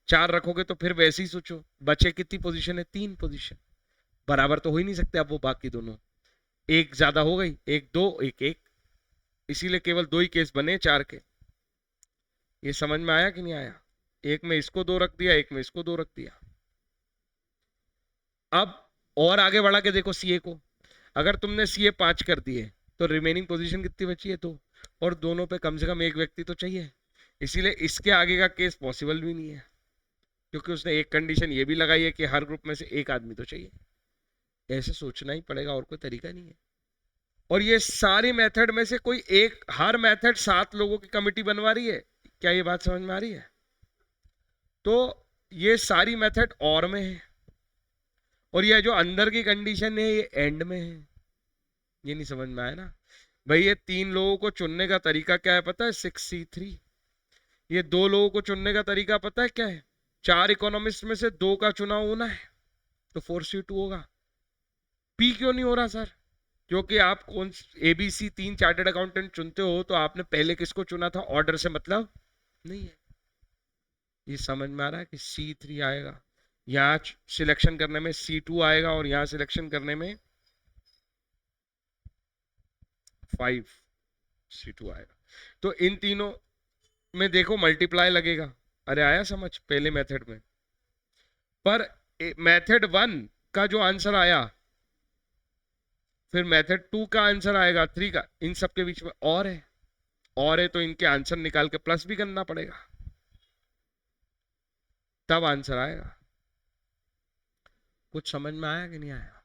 Speaker 1: 4 रखोगे तो फिर वैसे ही सोचो, बचे कितनी पोजीशन है? 3 पोजीशन, बराबर तो हो ही नहीं सकते। अब वो बाकी दोनों, एक ज्यादा हो गई, एक दो, एक एक, इसीलिए केवल 2 ही केस बने 4 के। ये समझ में आया कि नहीं आया? एक में इसको 2 रख दिया, एक में इसको 2 रख दिया। अब और आगे बढ़ा के देखो सीए को। अगर तुमने सीए 5 कर दिए तो रिमेनिंग पोजीशन कितनी बची है? 2, और दोनों पे कम से कम एक व्यक्ति तो चाहिए। इसीलिए इसके आगे का केस पॉसिबल भी नहीं है, क्योंकि उसने एक कंडीशन ये भी लगाई है कि हर ग्रुप में से एक आदमी तो चाहिए। ऐसे सोचना ही पड़ेगा, और कोई तरीका नहीं है। और ये सारी मेथड में से कोई एक, हर मेथड 7 लोगों की कमिटी बनवा रही है। क्या ये बात समझ में आ रही है? तो ये सारी मेथड और में है, और ये जो अंदर की कंडीशन है ये एंड में है। ये नहीं समझ में आया ना भाई? ये 3 लोगों को चुनने का तरीका क्या है पता है? 6C3। ये 2 लोगों को चुनने का तरीका पता है क्या है? 4 इकोनॉमिस्ट में से 2 का चुनाव होना है, तो 4C2 होगा। पी क्यों नहीं हो रहा सर? क्योंकि आप कौन एबीसी 3 चार्टर्ड अकाउंटेंट चुनते हो, तो आपने पहले किसको चुना था? ऑर्डर से मतलब नहीं है। ये समझ में आ रहा है कि C3 आएगा, यहाँ सिलेक्शन करने में C2 आएगा, और यहाँ सिलेक्शन करने में 5C2 आएगा। तो इन तीनों में देखो मल्टीप्लाई लगेगा। अरे आया समझ पहले मेथड में? पर मेथड 1 का जो आंसर आया, फिर मेथड 2 का आंसर आएगा, 3 का, इन सब के बीच में और है। और है तो इनके आंसर निकाल के प्लस भी करना पड़ेगा। तब आंसर आएगा। कुछ समझ में आया कि नहीं आया?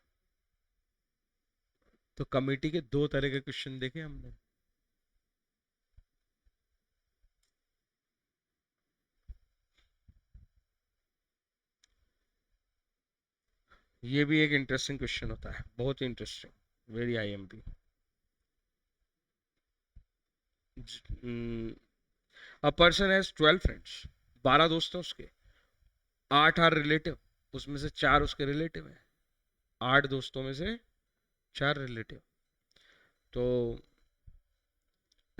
Speaker 1: तो कमेटी के दो तरह के क्वेश्चन देखे हमने। ये भी एक इंटरेस्टिंग क्वेश्चन होता है, बहुत ही interesting, very IMP. A person has 12 friends, 12 दोस्त हैं उसके, 8 आर रिलेटिव, उसमें से 4 उसके रिलेटिव हैं। 8 दोस्तों में से 4 रिलेटिव, तो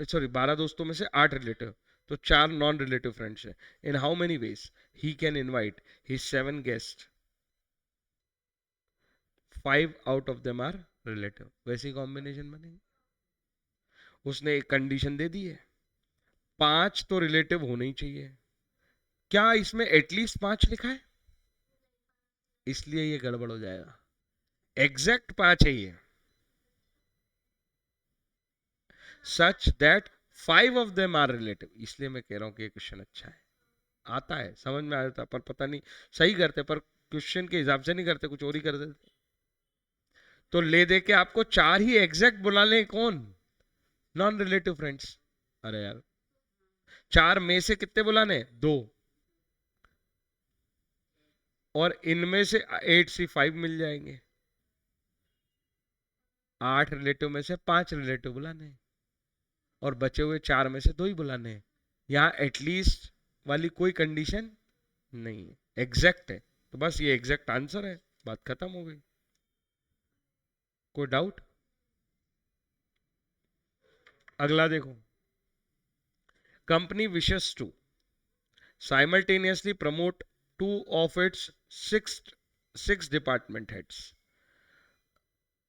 Speaker 1: सॉरी 12 दोस्तों में से 8 रिलेटिव, तो 4 नॉन रिलेटिव फ्रेंड्स हैं। In how many ways he can invite his 7 guest, 5 out of them are relative. वैसी कॉम्बिनेशन बनेगी। उसने एक कंडीशन दे दी है, 5 तो रिलेटिव होने ही चाहिए। क्या इसमें एटलीस्ट 5 लिखा है? इसलिए ये गड़बड़ हो जाएगा। एग्जैक्ट 5 है ये, such that 5 of them are relative. इसलिए मैं कह रहा हूं कि ये क्वेश्चन अच्छा है। आता है, समझ में आता है, पर पता नहीं सही करते, पर क्वेश्चन के हिसाब से नहीं करते, कुछ और ही कर देते। तो ले दे के आपको 4 ही एग्जैक्ट बुला ले, कौन? Non relative friends. अरे यार, 4 में से कितने बुलाने? 2। और इनमें से 8 से 5 मिल जाएंगे। 8 रिलेटिव में से 5 रिलेटिव बुलाने, और बचे हुए 4 में से 2 ही बुलाने हैं। यहाँ एटलीस्ट वाली कोई कंडीशन नहीं है, एग्जैक्ट है। तो बस ये एग्जैक्ट आंसर है, बात खत्म हो गई। कोई डाउट? अगला देखो। Company wishes to simultaneously promote 2 of its 6 department heads.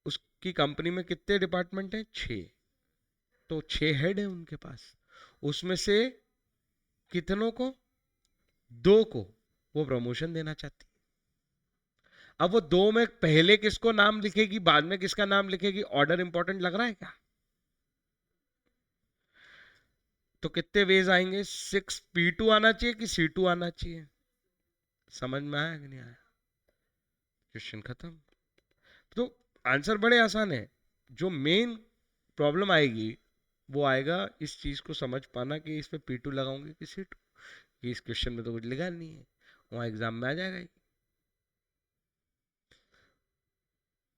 Speaker 1: उसकी कंपनी में कितने डिपार्टमेंट हैं? 6। तो 6 हेड है उनके पास, उसमें से कितनों को? 2 को वो प्रमोशन देना चाहती है। अब वो 2 में पहले किसको नाम लिखेगी, बाद में किसका नाम लिखेगी? ऑर्डर इंपॉर्टेंट लग रहा है क्या? तो कितने वेज आएंगे? 6 P2 आना चाहिए कि C2 आना चाहिए? समझ में आया कि नहीं आया? क्वेश्चन खत्म। तो आंसर बड़े आसान है। जो मेन प्रॉब्लम आएगी वो आएगा इस चीज को समझ पाना कि इसमें P2 लगाऊंगे कि C2, कि इस क्वेश्चन में तो कुछ लिखा नहीं है, वहां एग्जाम में आ जाएगा।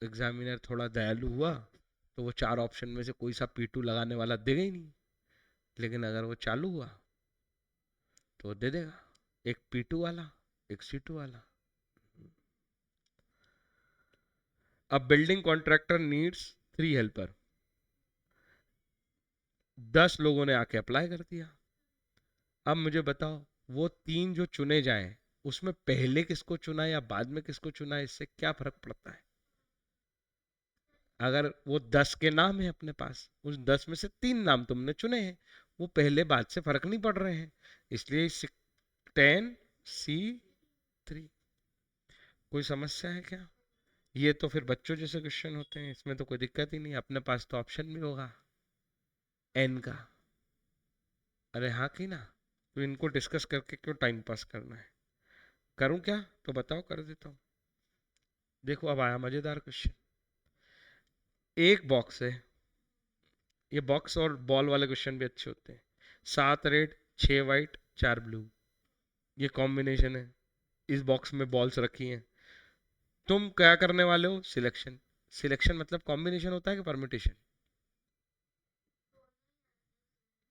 Speaker 1: एग्जामिनर थोड़ा दयालु हुआ तो वो 4 ऑप्शन में से कोई सा P2 लगाने वाला देगा ही नहीं, लेकिन अगर वो चालू हुआ तो वो दे देगा, एक P2 वाला, एक C2 वाला। अब बिल्डिंग कॉन्ट्रैक्टर नीड्स 3 हेल्पर, 10 लोगों ने आके अप्लाई कर दिया। अब मुझे बताओ, वो 3 जो चुने जाए उसमें पहले किसको चुना या बाद में किसको चुना, इससे क्या फर्क पड़ता है? अगर वो 10 के नाम है अपने पास, उस 10 में से 3 नाम तुमने चुने हैं, वो पहले बाद से फर्क नहीं पड़ रहे हैं, इसलिए 10C3। कोई समस्या है क्या? ये तो फिर बच्चों जैसे क्वेश्चन होते हैं, इसमें तो कोई दिक्कत ही नहीं, अपने पास तो ऑप्शन भी होगा एन का। अरे हाँ की ना, तो इनको डिस्कस करके क्यों टाइम पास करना है? करूं क्या? तो बताओ, कर देता हूँ। देखो अब आया मजेदार क्वेश्चन। एक बॉक्स है, ये बॉक्स और बॉल वाले क्वेश्चन भी अच्छे होते हैं। 7 रेड, 6 वाइट, 4 ब्लू, ये कॉम्बिनेशन है। इस बॉक्स में बॉल्स रखी हैं। तुम क्या करने वाले हो? सिलेक्शन। सिलेक्शन मतलब कॉम्बिनेशन होता है कि परम्यूटेशन?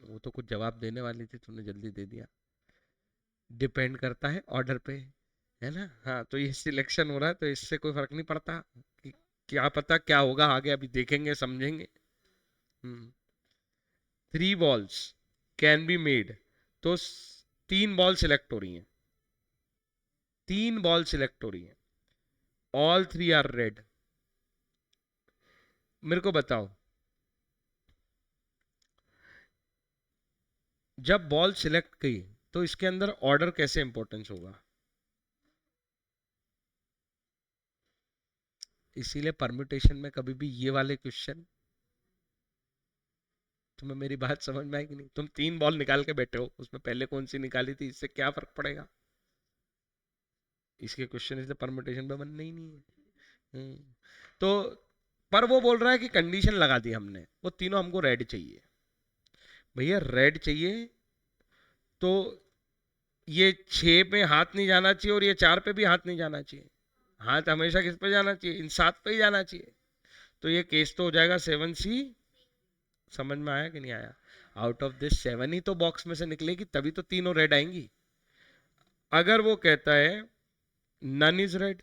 Speaker 1: वो तो कुछ जवाब देने वाली थी, तुमने जल्दी दे दिया। डिपेंड करता है ऑर्डर पे, है ना? हाँ, तो ये सिलेक्शन हो रहा है, तो इससे कोई फर्क नहीं पड़ता कि क्या पता क्या होगा आगे, अभी देखेंगे समझेंगे। 3 बॉल्स कैन बी मेड, तो 3 बॉल सिलेक्ट हो रही हैं, 3 बॉल सिलेक्ट हो रही हैं, ऑल 3 आर रेड। मेरे को बताओ, जब बॉल सिलेक्ट की तो इसके अंदर ऑर्डर कैसे इंपॉर्टेंस होगा? इसीलिए परम्यूटेशन में कभी भी ये वाले क्वेश्चन, तुम्हें मेरी बात समझ में आई कि नहीं? तुम 3 बॉल निकाल के बैठे हो, उसमें पहले कौन सी निकाली थी, इससे क्या फर्क पड़ेगा? इसके क्वेश्चन इसलिए परमुटेशन पे बनने ही नहीं है। तो पर वो बोल रहा है कि कंडीशन लगा दी हमने, वो तीनों हमको रेड चाहिए। भैया रेड चाहिए तो ये 6 पे हाथ नहीं जाना चाहिए और ये 4 पे भी हाथ नहीं जाना चाहिए। हाथ हमेशा किस पे जाना चाहिए? इन 7 पे ही जाना चाहिए। तो ये केस तो हो जाएगा 7C। समझ में आया कि नहीं आया? आउट ऑफ दिस 7 ही तो बॉक्स में से निकलेगी, तभी तो तीनों रेड आएंगी। अगर वो कहता है none is red,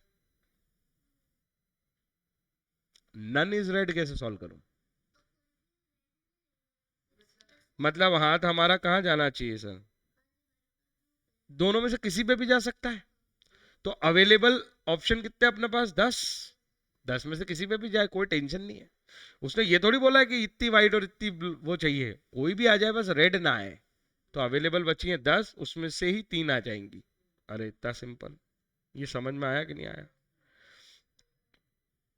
Speaker 1: none is red कैसे सॉल्व करूं? मतलब हाथ हमारा कहां जाना चाहिए सर? दोनों में से किसी पे भी जा सकता है। तो अवेलेबल ऑप्शन कितने अपने पास? 10। 10 में से किसी पे भी जाए, कोई टेंशन नहीं है। उसने ये थोड़ी बोला है कि इतनी वाइट और इतनी वो चाहिए, कोई भी आ जाए बस रेड ना आए। तो अवेलेबल बची है 10, उसमें से ही 3 आ जाएंगी। अरे इतना सिंपल। ये समझ में आया कि नहीं आया?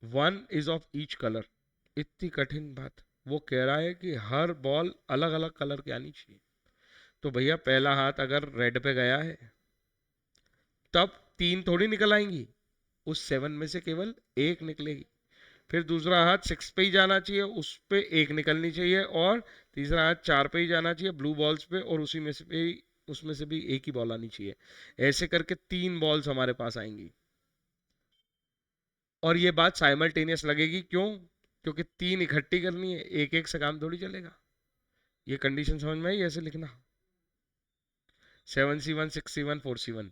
Speaker 1: 1 इज ऑफ ईच कलर। इतनी कठिन बात। वो कह रहा है कि हर बॉल अलग अलग कलर की आनी चाहिए। तो भैया पहला हाथ अगर रेड पे गया है तब 3 थोड़ी निकल आएंगी, उस 7 में से केवल एक निकलेगी। फिर दूसरा हाथ 6 पे ही जाना चाहिए, उस पे एक निकलनी चाहिए। और तीसरा हाथ 4 पे ही जाना चाहिए ब्लू बॉल्स पे, और उसी में से भी उसमें से भी एक ही बॉल आनी चाहिए। ऐसे करके 3 बॉल्स हमारे पास आएंगी। और ये बात साइमल्टेनियस लगेगी, क्यों? क्योंकि 3 इकट्ठी करनी है, एक एक से काम थोड़ी चलेगा। ये कंडीशन समझ में आई? ऐसे लिखना 7C1 6C1 4C1।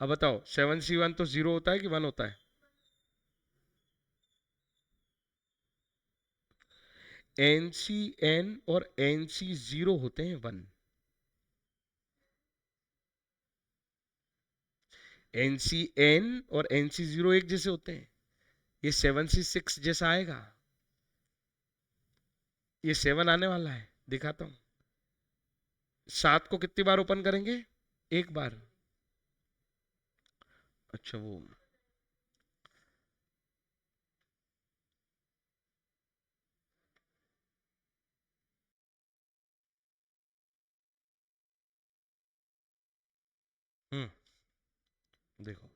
Speaker 1: अब बताओ 7C1 तो 0 होता है कि 1 होता है? NCN और NC0 होते हैं 1। NCN और NC0 एक जैसे होते हैं। ये 7C6 जैसा आएगा। ये 7 आने वाला है, दिखाता हूं। 7 को कितनी बार ओपन करेंगे? एक बार। अच्छा वो हम्म देखो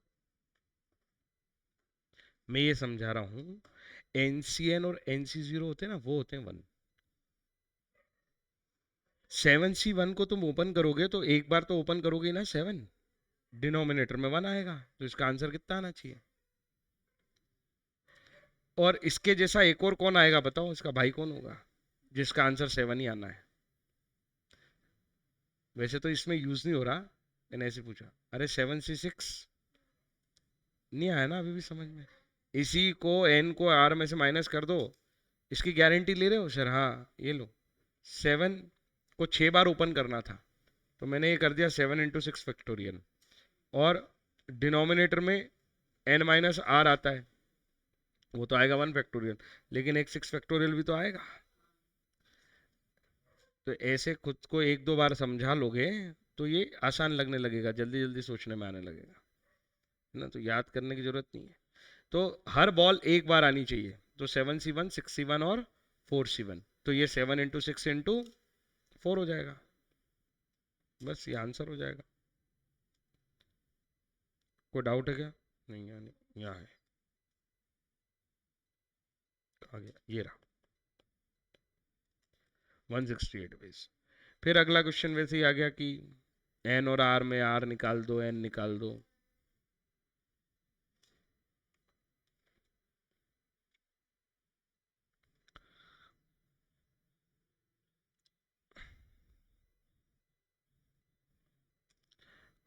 Speaker 1: मैं ये समझा रहा हूं। NCN और NC0 होते हैं ना, वो होते हैं 1। 7C1 को तुम ओपन करोगे तो एक बार तो ओपन करोगे ना 7, डिनोमिनेटर में 1 आएगा, तो इसका आंसर कितना आना चाहिए? और इसके जैसा एक और कौन आएगा बताओ? इसका भाई कौन होगा जिसका आंसर 7 ही आना है? वैसे तो इसमें यूज नहीं हो रहा, मैंने ऐसे पूछा। अरे 7C6 नहीं आया ना अभी भी समझ में? इसी को n को r में से माइनस कर दो। इसकी गारंटी ले रहे हो सर? हाँ ये लो। 7 को 6 बार ओपन करना था, तो मैंने ये कर दिया 7 × 6 फैक्टोरियल। और डिनोमिनेटर में n माइनस आर आता है, वो तो आएगा 1 फैक्टोरियल, लेकिन एक 6 फैक्टोरियल भी तो आएगा। तो ऐसे खुद को एक दो बार समझा लोगे तो ये आसान लगने लगेगा, जल्दी जल्दी सोचने में आने लगेगा, है ना? तो याद करने की जरूरत नहीं है। तो हर बॉल एक बार आनी चाहिए। तो 7C1 6C1 और 4C1, तो ये 7 × 6 × 4 हो जाएगा। बस ये आंसर हो जाएगा। कोई डाउट है क्या? नहीं यानी यहाँ है, आ गया, ये रहा 168 वेज। फिर अगला क्वेश्चन वैसे ही आ गया कि एन और आर में आर निकाल दो, एन निकाल दो।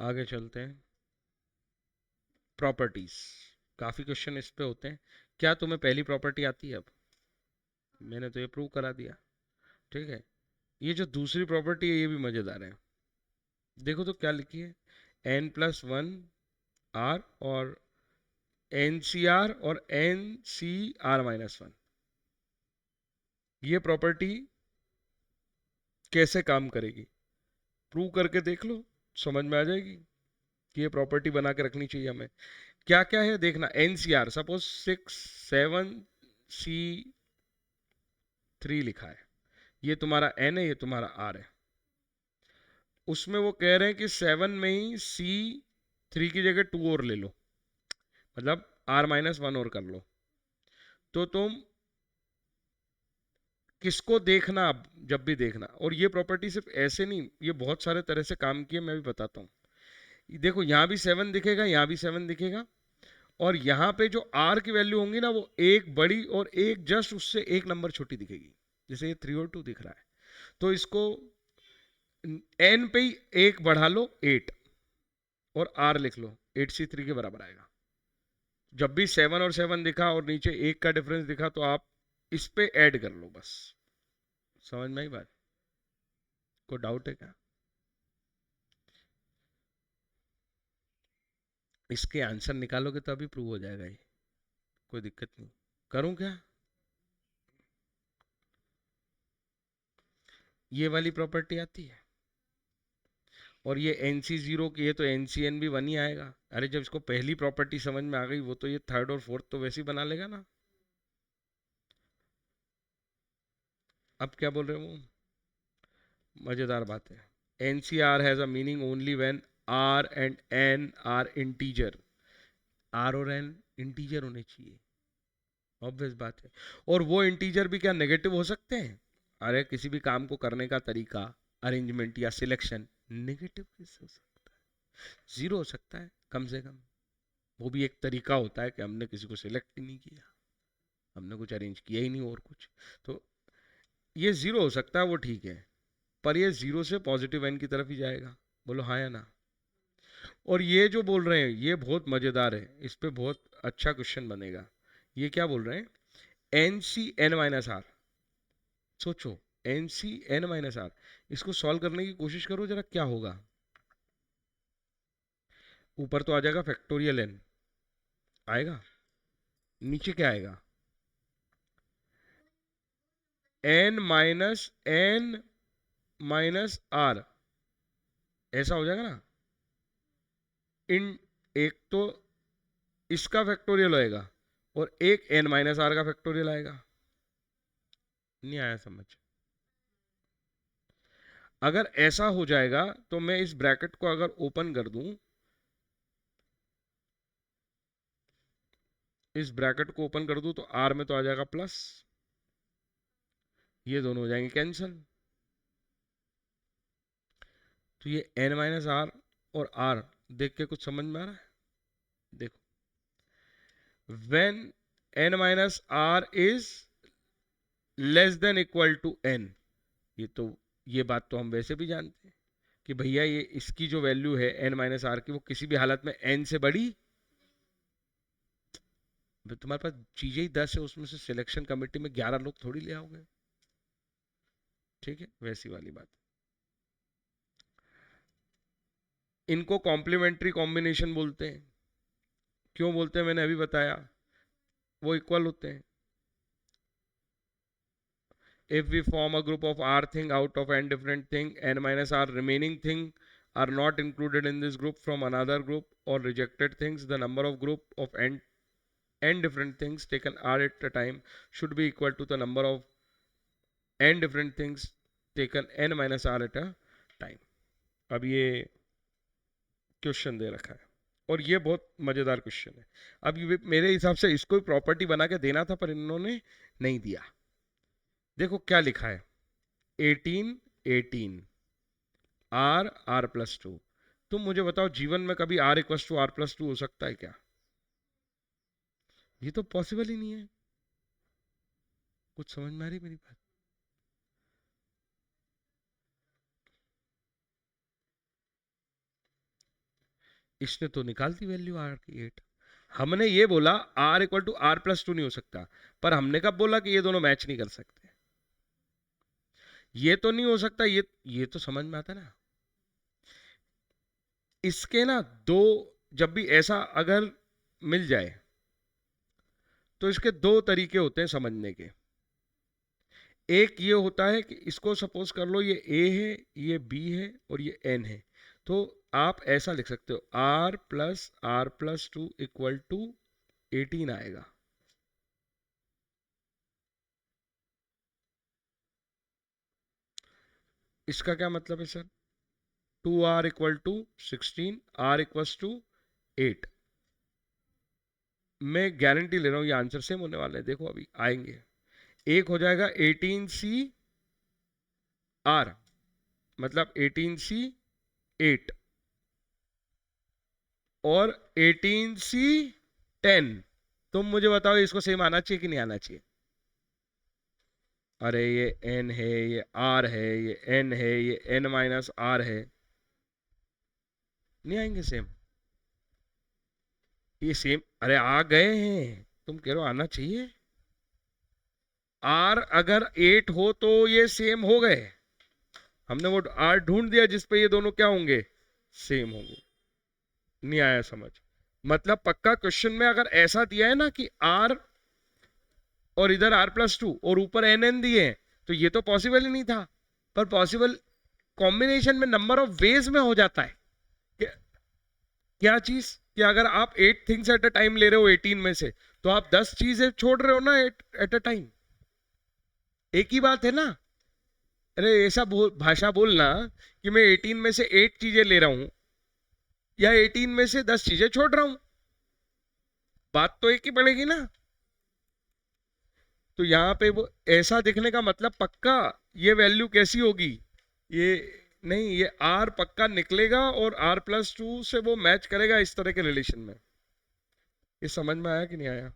Speaker 1: आगे चलते हैं। प्रॉपर्टीज, काफी क्वेश्चन इस पे होते हैं। क्या तुम्हें पहली प्रॉपर्टी आती है? अब मैंने तो ये प्रूव करा दिया, ठीक है। ये जो दूसरी प्रॉपर्टी है ये भी मजेदार है। देखो तो क्या लिखी है, n+1 r और NCR और NCR-1। ये प्रॉपर्टी कैसे काम करेगी प्रूव करके देख लो, समझ में आ जाएगी कि ये प्रॉपर्टी बना के रखनी चाहिए हमें। क्या क्या है देखना। NCR सपोज 6 7C3 लिखा है, ये तुम्हारा N है, ये तुम्हारा R है। उसमें वो कह रहे हैं कि 7 में ही C3 की जगह 2 और ले लो। मतलब r-1 और कर लो, तो तुम किसको देखना, अब जब भी देखना, और ये प्रॉपर्टी सिर्फ ऐसे नहीं, ये बहुत सारे तरह से काम किए, मैं भी बताता हूँ। देखो यहाँ भी 7 दिखेगा, यहाँ भी 7 दिखेगा, और यहाँ पे जो r की वैल्यू होंगी ना, वो एक बड़ी और एक जस्ट उससे एक नंबर छोटी दिखेगी। जैसे ये 3 और 2 दिख रहा है, तो इसको n पे ही एक बढ़ा लो 8, और r लिख लो, 8c3 के बराबर आएगा। जब भी 7 और 7 दिखा और नीचे एक का डिफरेंस दिखा, तो आप इस पे ऐड कर लो बस। समझ में आई बात? कोई डाउट है क्या? इसके आंसर निकालोगे तो अभी प्रूव हो जाएगा ये, कोई दिक्कत नहीं। करूं क्या? ये वाली प्रॉपर्टी आती है, और ये NC0 की है, तो NCN भी 1 ही आएगा। अरे जब इसको पहली प्रॉपर्टी समझ में आ गई, वो तो ये थर्ड और फोर्थ तो वैसे ही बना लेगा ना। अब क्या बोल रहे हो? मजेदार बात है। NCR has a meaning only when R and N are integer. R और N इंटीजर होने चाहिए, ऑब्वियस बात है। और वो इंटीजर भी क्या नेगेटिव हो सकते हैं? अरे किसी भी काम को करने का तरीका, अरेंजमेंट या सिलेक्शन, नेगेटिव कैसे हो सकता है? जीरो हो सकता है कम से कम। वो भी एक तरीका होता है कि हमने किसी को सिलेक्ट ही नहीं किया, हमने कुछ अरेंज किया ही नहीं और कुछ। तो ये जीरो हो सकता है, वो ठीक है, पर ये जीरो से पॉजिटिव एन की तरफ ही जाएगा। बोलो हाँ या ना? और ये जो बोल रहे हैं ये बहुत मजेदार है, इस पे बहुत अच्छा क्वेश्चन बनेगा। ये क्या बोल रहे हैं? N C n minus r. सोचो, n C n minus r, इसको सॉल्व करने की कोशिश करो जरा, क्या होगा? ऊपर तो आ जाएगा फैक्टोरियल एन, आएगा। नीचे क्या आएगा? n माइनस आर, ऐसा हो जाएगा ना। इन एक तो इसका फैक्टोरियल होएगा, और एक n माइनस आर का फैक्टोरियल आएगा। नहीं आया समझ? अगर ऐसा हो जाएगा, तो मैं इस ब्रैकेट को अगर ओपन कर दूं, इस ब्रैकेट को ओपन कर दूं, तो r में तो आ जाएगा प्लस, ये दोनों हो जाएंगे कैंसिल। तो ये n माइनस आर और r देख के कुछ समझ में आ रहा है? देखो, when n minus r is less than equal to n, ये तो, ये बात तो हम वैसे भी जानते हैं कि भैया ये इसकी जो वैल्यू है n माइनस आर की, वो किसी भी हालत में n से बड़ी। तुम्हारे पास चीजें ही 10 है, उसमें से सिलेक्शन कमेटी में 11 लोग थोड़ी ले आओगे। ठीक है, वैसी वाली बात। इनको कॉम्प्लीमेंट्री कॉम्बिनेशन बोलते हैं। क्यों बोलते हैं मैंने अभी बताया, वो इक्वल होते हैं। If we form a group of r thing out of n different thing, n minus r remaining thing are not included in this group from another group or rejected things, the number of group of n different things taken r at a time should be equal to the number of n different things taken n minus r at a time. अब ये question दे रखा है, और ये बहुत मजेदार question है। अब ये मेरे हिसाब से इसको प्रॉपर्टी बना के देना था, पर इन्होंने नहीं दिया। देखो क्या लिखा है, 18 18 r+2। तुम मुझे बताओ, जीवन में कभी r=r+2 हो सकता है क्या? ये तो पॉसिबल ही नहीं है। कुछ समझ में आ रही मेरी बात? इसने तो निकाल दी वैल्यू r की 8। हमने ये बोला r=r+2 नहीं हो सकता, पर हमने कब बोला कि ये दोनों मैच नहीं कर सकते? ये तो नहीं हो सकता, ये तो समझ में आता ना। इसके ना दो, जब भी ऐसा अगर मिल जाए, तो इसके दो तरीके होते हैं समझने के। एक ये होता है कि इसको सपोज कर लो, ये ए है, ये बी है, और ये एन है। तो आप ऐसा लिख सकते हो, r+r+2 इक्वल टू 18 आएगा। इसका क्या मतलब है सर? 2r = 16, r = 8। मैं गारंटी ले रहा हूँ ये आंसर सेम होने वाले हैं, देखो अभी आएंगे। एक हो जाएगा 18C(R), मतलब 18C(8), और 18C(10). तुम मुझे बताओ इसको सेम आना चाहिए कि नहीं आना चाहिए? अरे ये n है, ये r है, ये n है, ये n-r है, नहीं आएंगे सेम? ये सेम, अरे आ गए हैं, तुम कह रहे हो आना चाहिए। r अगर 8 हो तो ये सेम हो गए, हमने वो r ढूंढ दिया जिसपे ये दोनों क्या होंगे, सेम होंगे। नहीं आया समझ? मतलब पक्का क्वेश्चन में अगर ऐसा दिया है ना कि r और इधर r+2 और ऊपर n दिए हैं, तो ये तो पॉसिबल ही नहीं था। पर पॉसिबल कॉम्बिनेशन में नंबर ऑफ वेज में हो जाता है। क्या, क्या चीज कि अगर आप 8 थिंग्स एट अ टाइम ले रहे हो 18 में से, तो आप 10 चीजें छोड़ रहे हो ना एट अ टाइम। एक ही बात है ना। अरे ऐसा भाषा बोलना कि मैं 18 में से 8 चीजें ले रहा हूं या 18 में से 10 चीजें छोड़ रहा हूं, बात तो एक ही पड़ेगी ना। तो यहाँ पे वो ऐसा दिखने का मतलब पक्का ये वैल्यू कैसी होगी, ये नहीं, ये r पक्का निकलेगा और r+2 से वो मैच करेगा इस तरह के रिलेशन में। ये समझ में आया कि नहीं आया?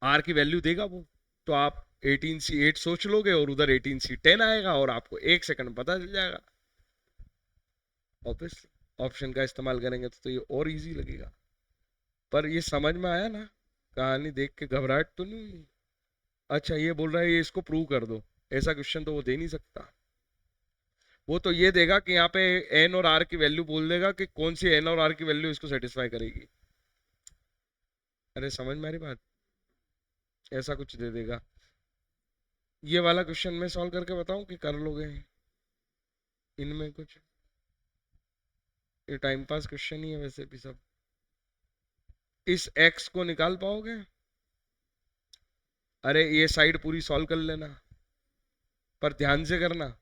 Speaker 1: r की वैल्यू देगा वो, तो आप 18C8 सोच लोगे और उधर 18C10 आएगा और आपको 1 सेकंड में पता चल जाएगा। ऑब्वियसली ऑप्शन का इस्तेमाल करेंगे तो ये और इजी लगेगा। पर ये समझ में आया ना, कहानी देख के घबराहट तो नहीं हुई? अच्छा ये बोल रहा है ये इसको प्रूव कर दो, ऐसा क्वेश्चन तो वो दे नहीं सकता। वो तो ये देगा कि यहाँ पे एन और आर की वैल्यू बोल देगा कि कौन सी एन और आर की वैल्यू इसको सेटिस्फाई करेगी। अरे समझ में आ रही बात? ऐसा कुछ दे देगा। ये वाला क्वेश्चन मैं सॉल्व करके बताऊं कि कर लोगे? इनमें कुछ, ये टाइम पास क्वेश्चन ही है वैसे भी सब। इस एक्स को निकाल पाओगे? अरे ये साइड पूरी सॉल्व कर लेना, पर ध्यान से करना,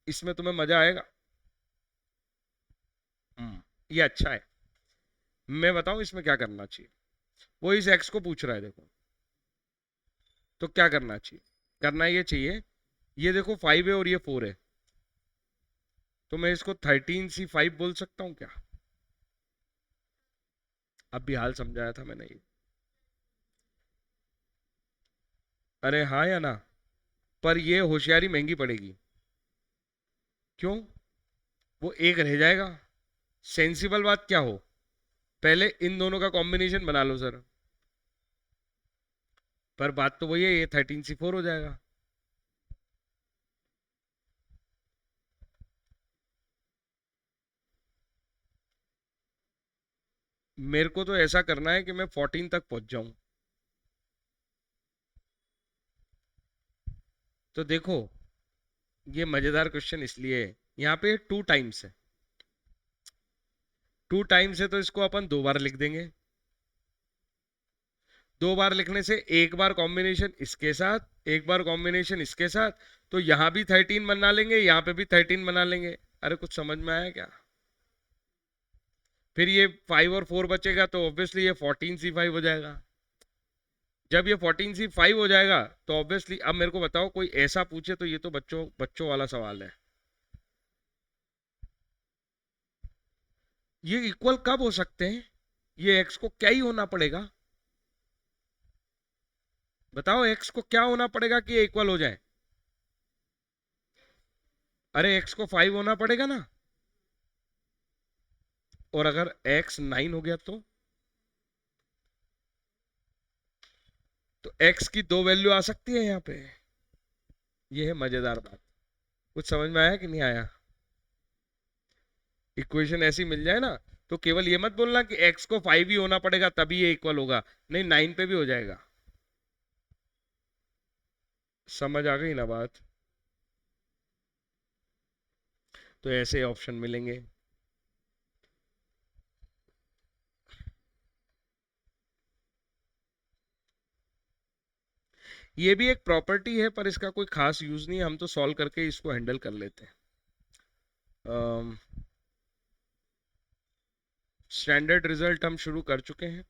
Speaker 1: इसमें तुम्हें मजा आएगा। ये अच्छा है। मैं बताऊं इसमें क्या करना चाहिए। वो इस एक्स को पूछ रहा है देखो, तो क्या करना चाहिए? करना ये चाहिए, ये देखो 5 है और ये 4 है, तो मैं इसको 13C5 बोल सकता हूं क्या? अब भी हाल समझाया था मैंने ये। अरे हाँ या ना? पर ये होशियारी महंगी पड़ेगी। क्यों? वो एक रह जाएगा। सेंसिबल बात क्या हो, पहले इन दोनों का कॉम्बिनेशन बना लो सर। पर बात तो वही है, ये 13C4 हो जाएगा। मेरे को तो ऐसा करना है कि मैं 14 तक पहुंच जाऊं। तो देखो ये मजेदार क्वेश्चन इसलिए है, यहाँ पे 2 टाइम्स है, 2 टाइम्स है तो इसको अपन 2 बार लिख देंगे। 2 बार लिखने से एक बार कॉम्बिनेशन इसके साथ, एक बार कॉम्बिनेशन इसके साथ, तो यहां भी 13 बना लेंगे, यहां पे भी 13 बना लेंगे। अरे कुछ समझ में आया क्या? फिर ये 5 और 4 बचेगा तो ऑब्वियसली ये 14C5 हो जाएगा। जब ये 14C5 हो जाएगा तो ऑब्वियसली अब मेरे को बताओ कोई ऐसा पूछे तो ये तो बच्चों बच्चों वाला सवाल है, ये इक्वल कब हो सकते हैं? ये एक्स को क्या ही होना पड़ेगा, बताओ एक्स को क्या होना पड़ेगा कि ये इक्वल हो जाए? अरे एक्स को 5 होना पड़ेगा ना। और अगर एक्स 9 हो गया तो एक्स की 2 वैल्यू आ सकती है यहाँ पे। ये है मजेदार बात। कुछ समझ में आया कि नहीं आया? इक्वेशन ऐसी मिल जाए ना, तो केवल ये मत बोलना कि एक्स को 5 ही होना पड़ेगा तभी ये इक्वल होगा, नहीं 9 पे भी हो जाएगा। समझ आ गई ना बात? तो ऐसे ऑप्शन मिलेंगे। ये भी एक प्रॉपर्टी है पर इसका कोई खास यूज नहीं है, हम तो सॉल्व करके इसको हैंडल कर लेते हैं। स्टैंडर्ड रिजल्ट हम शुरू कर चुके हैं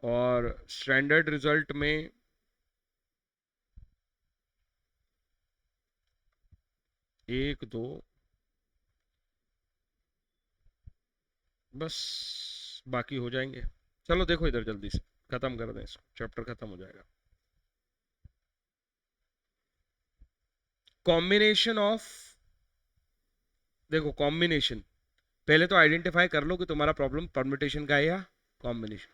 Speaker 1: और स्टैंडर्ड रिजल्ट में एक दो बस बाकी हो जाएंगे। चलो देखो इधर जल्दी से खत्म कर दें इसको, चैप्टर खत्म हो जाएगा। कॉम्बिनेशन ऑफ, देखो कॉम्बिनेशन, पहले तो आइडेंटिफाई कर लो कि तुम्हारा प्रॉब्लम परम्यूटेशन का है या कॉम्बिनेशन।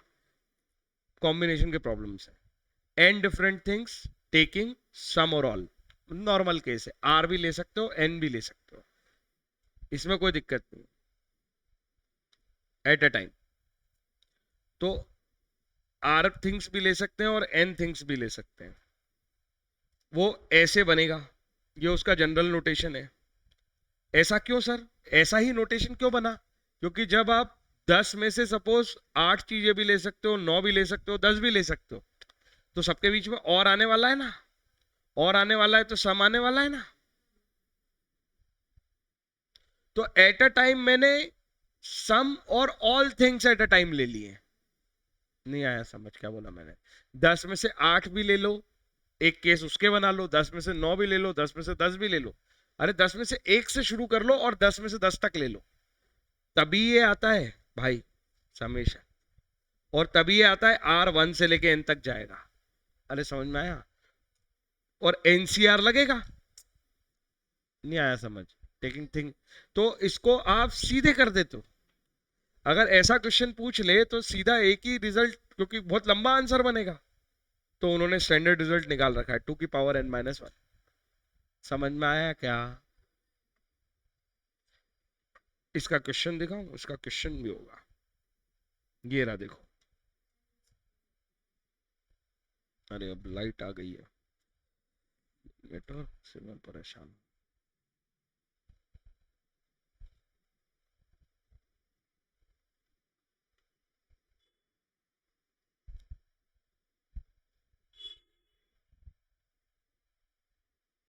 Speaker 1: कॉम्बिनेशन के प्रॉब्लम्स है। N different things taking some और ऑल, नॉर्मल केस है, आर भी ले सकते हो एन भी ले सकते हो, इसमें कोई दिक्कत नहीं एट अ टाइम। तो आर थिंग्स भी ले सकते हैं और एन थिंग्स भी ले सकते हैं। वो ऐसे बनेगा, ये उसका जनरल नोटेशन है। ऐसा क्यों सर, ऐसा ही नोटेशन क्यों बना? क्योंकि जब आप 10 में से सपोज 8 चीजें भी ले सकते हो, 9 भी ले सकते हो, 10 भी ले सकते हो, तो सबके बीच में और आने वाला है ना, और आने वाला है तो सम आने वाला है ना। तो एट अ टाइम मैंने सम और all things at a time ले लिए। नहीं आया समझ क्या बोला मैंने? 10 में से 8 भी ले लो, एक केस उसके बना लो, 10 में से 9 भी ले लो, 10 में से 10 भी ले लो। अरे 10 में से 1 से शुरू कर लो और 10 में से 10 तक ले लो, तभी ये आता है भाई समेशन। और तभी ये आता है R1 से लेके N तक जाएगा। अरे समझ में आया? और NCR लगेगा, नहीं आया समझ? टेकिंग थिंग, तो इसको आप सीधे कर देते हो। अगर ऐसा क्वेश्चन पूछ ले तो सीधा एक ही रिजल्ट, क्योंकि बहुत लंबा आंसर बनेगा, तो उन्होंने स्टैंडर्ड रिजल्ट निकाल रखा है 2 की पावर n-1। समझ में आया क्या? इसका क्वेश्चन दिखाऊं? उसका क्वेश्चन भी होगा, ये रहा देखो। अरे अब लाइट आ गई है, नेटवर्क से मैं परेशान।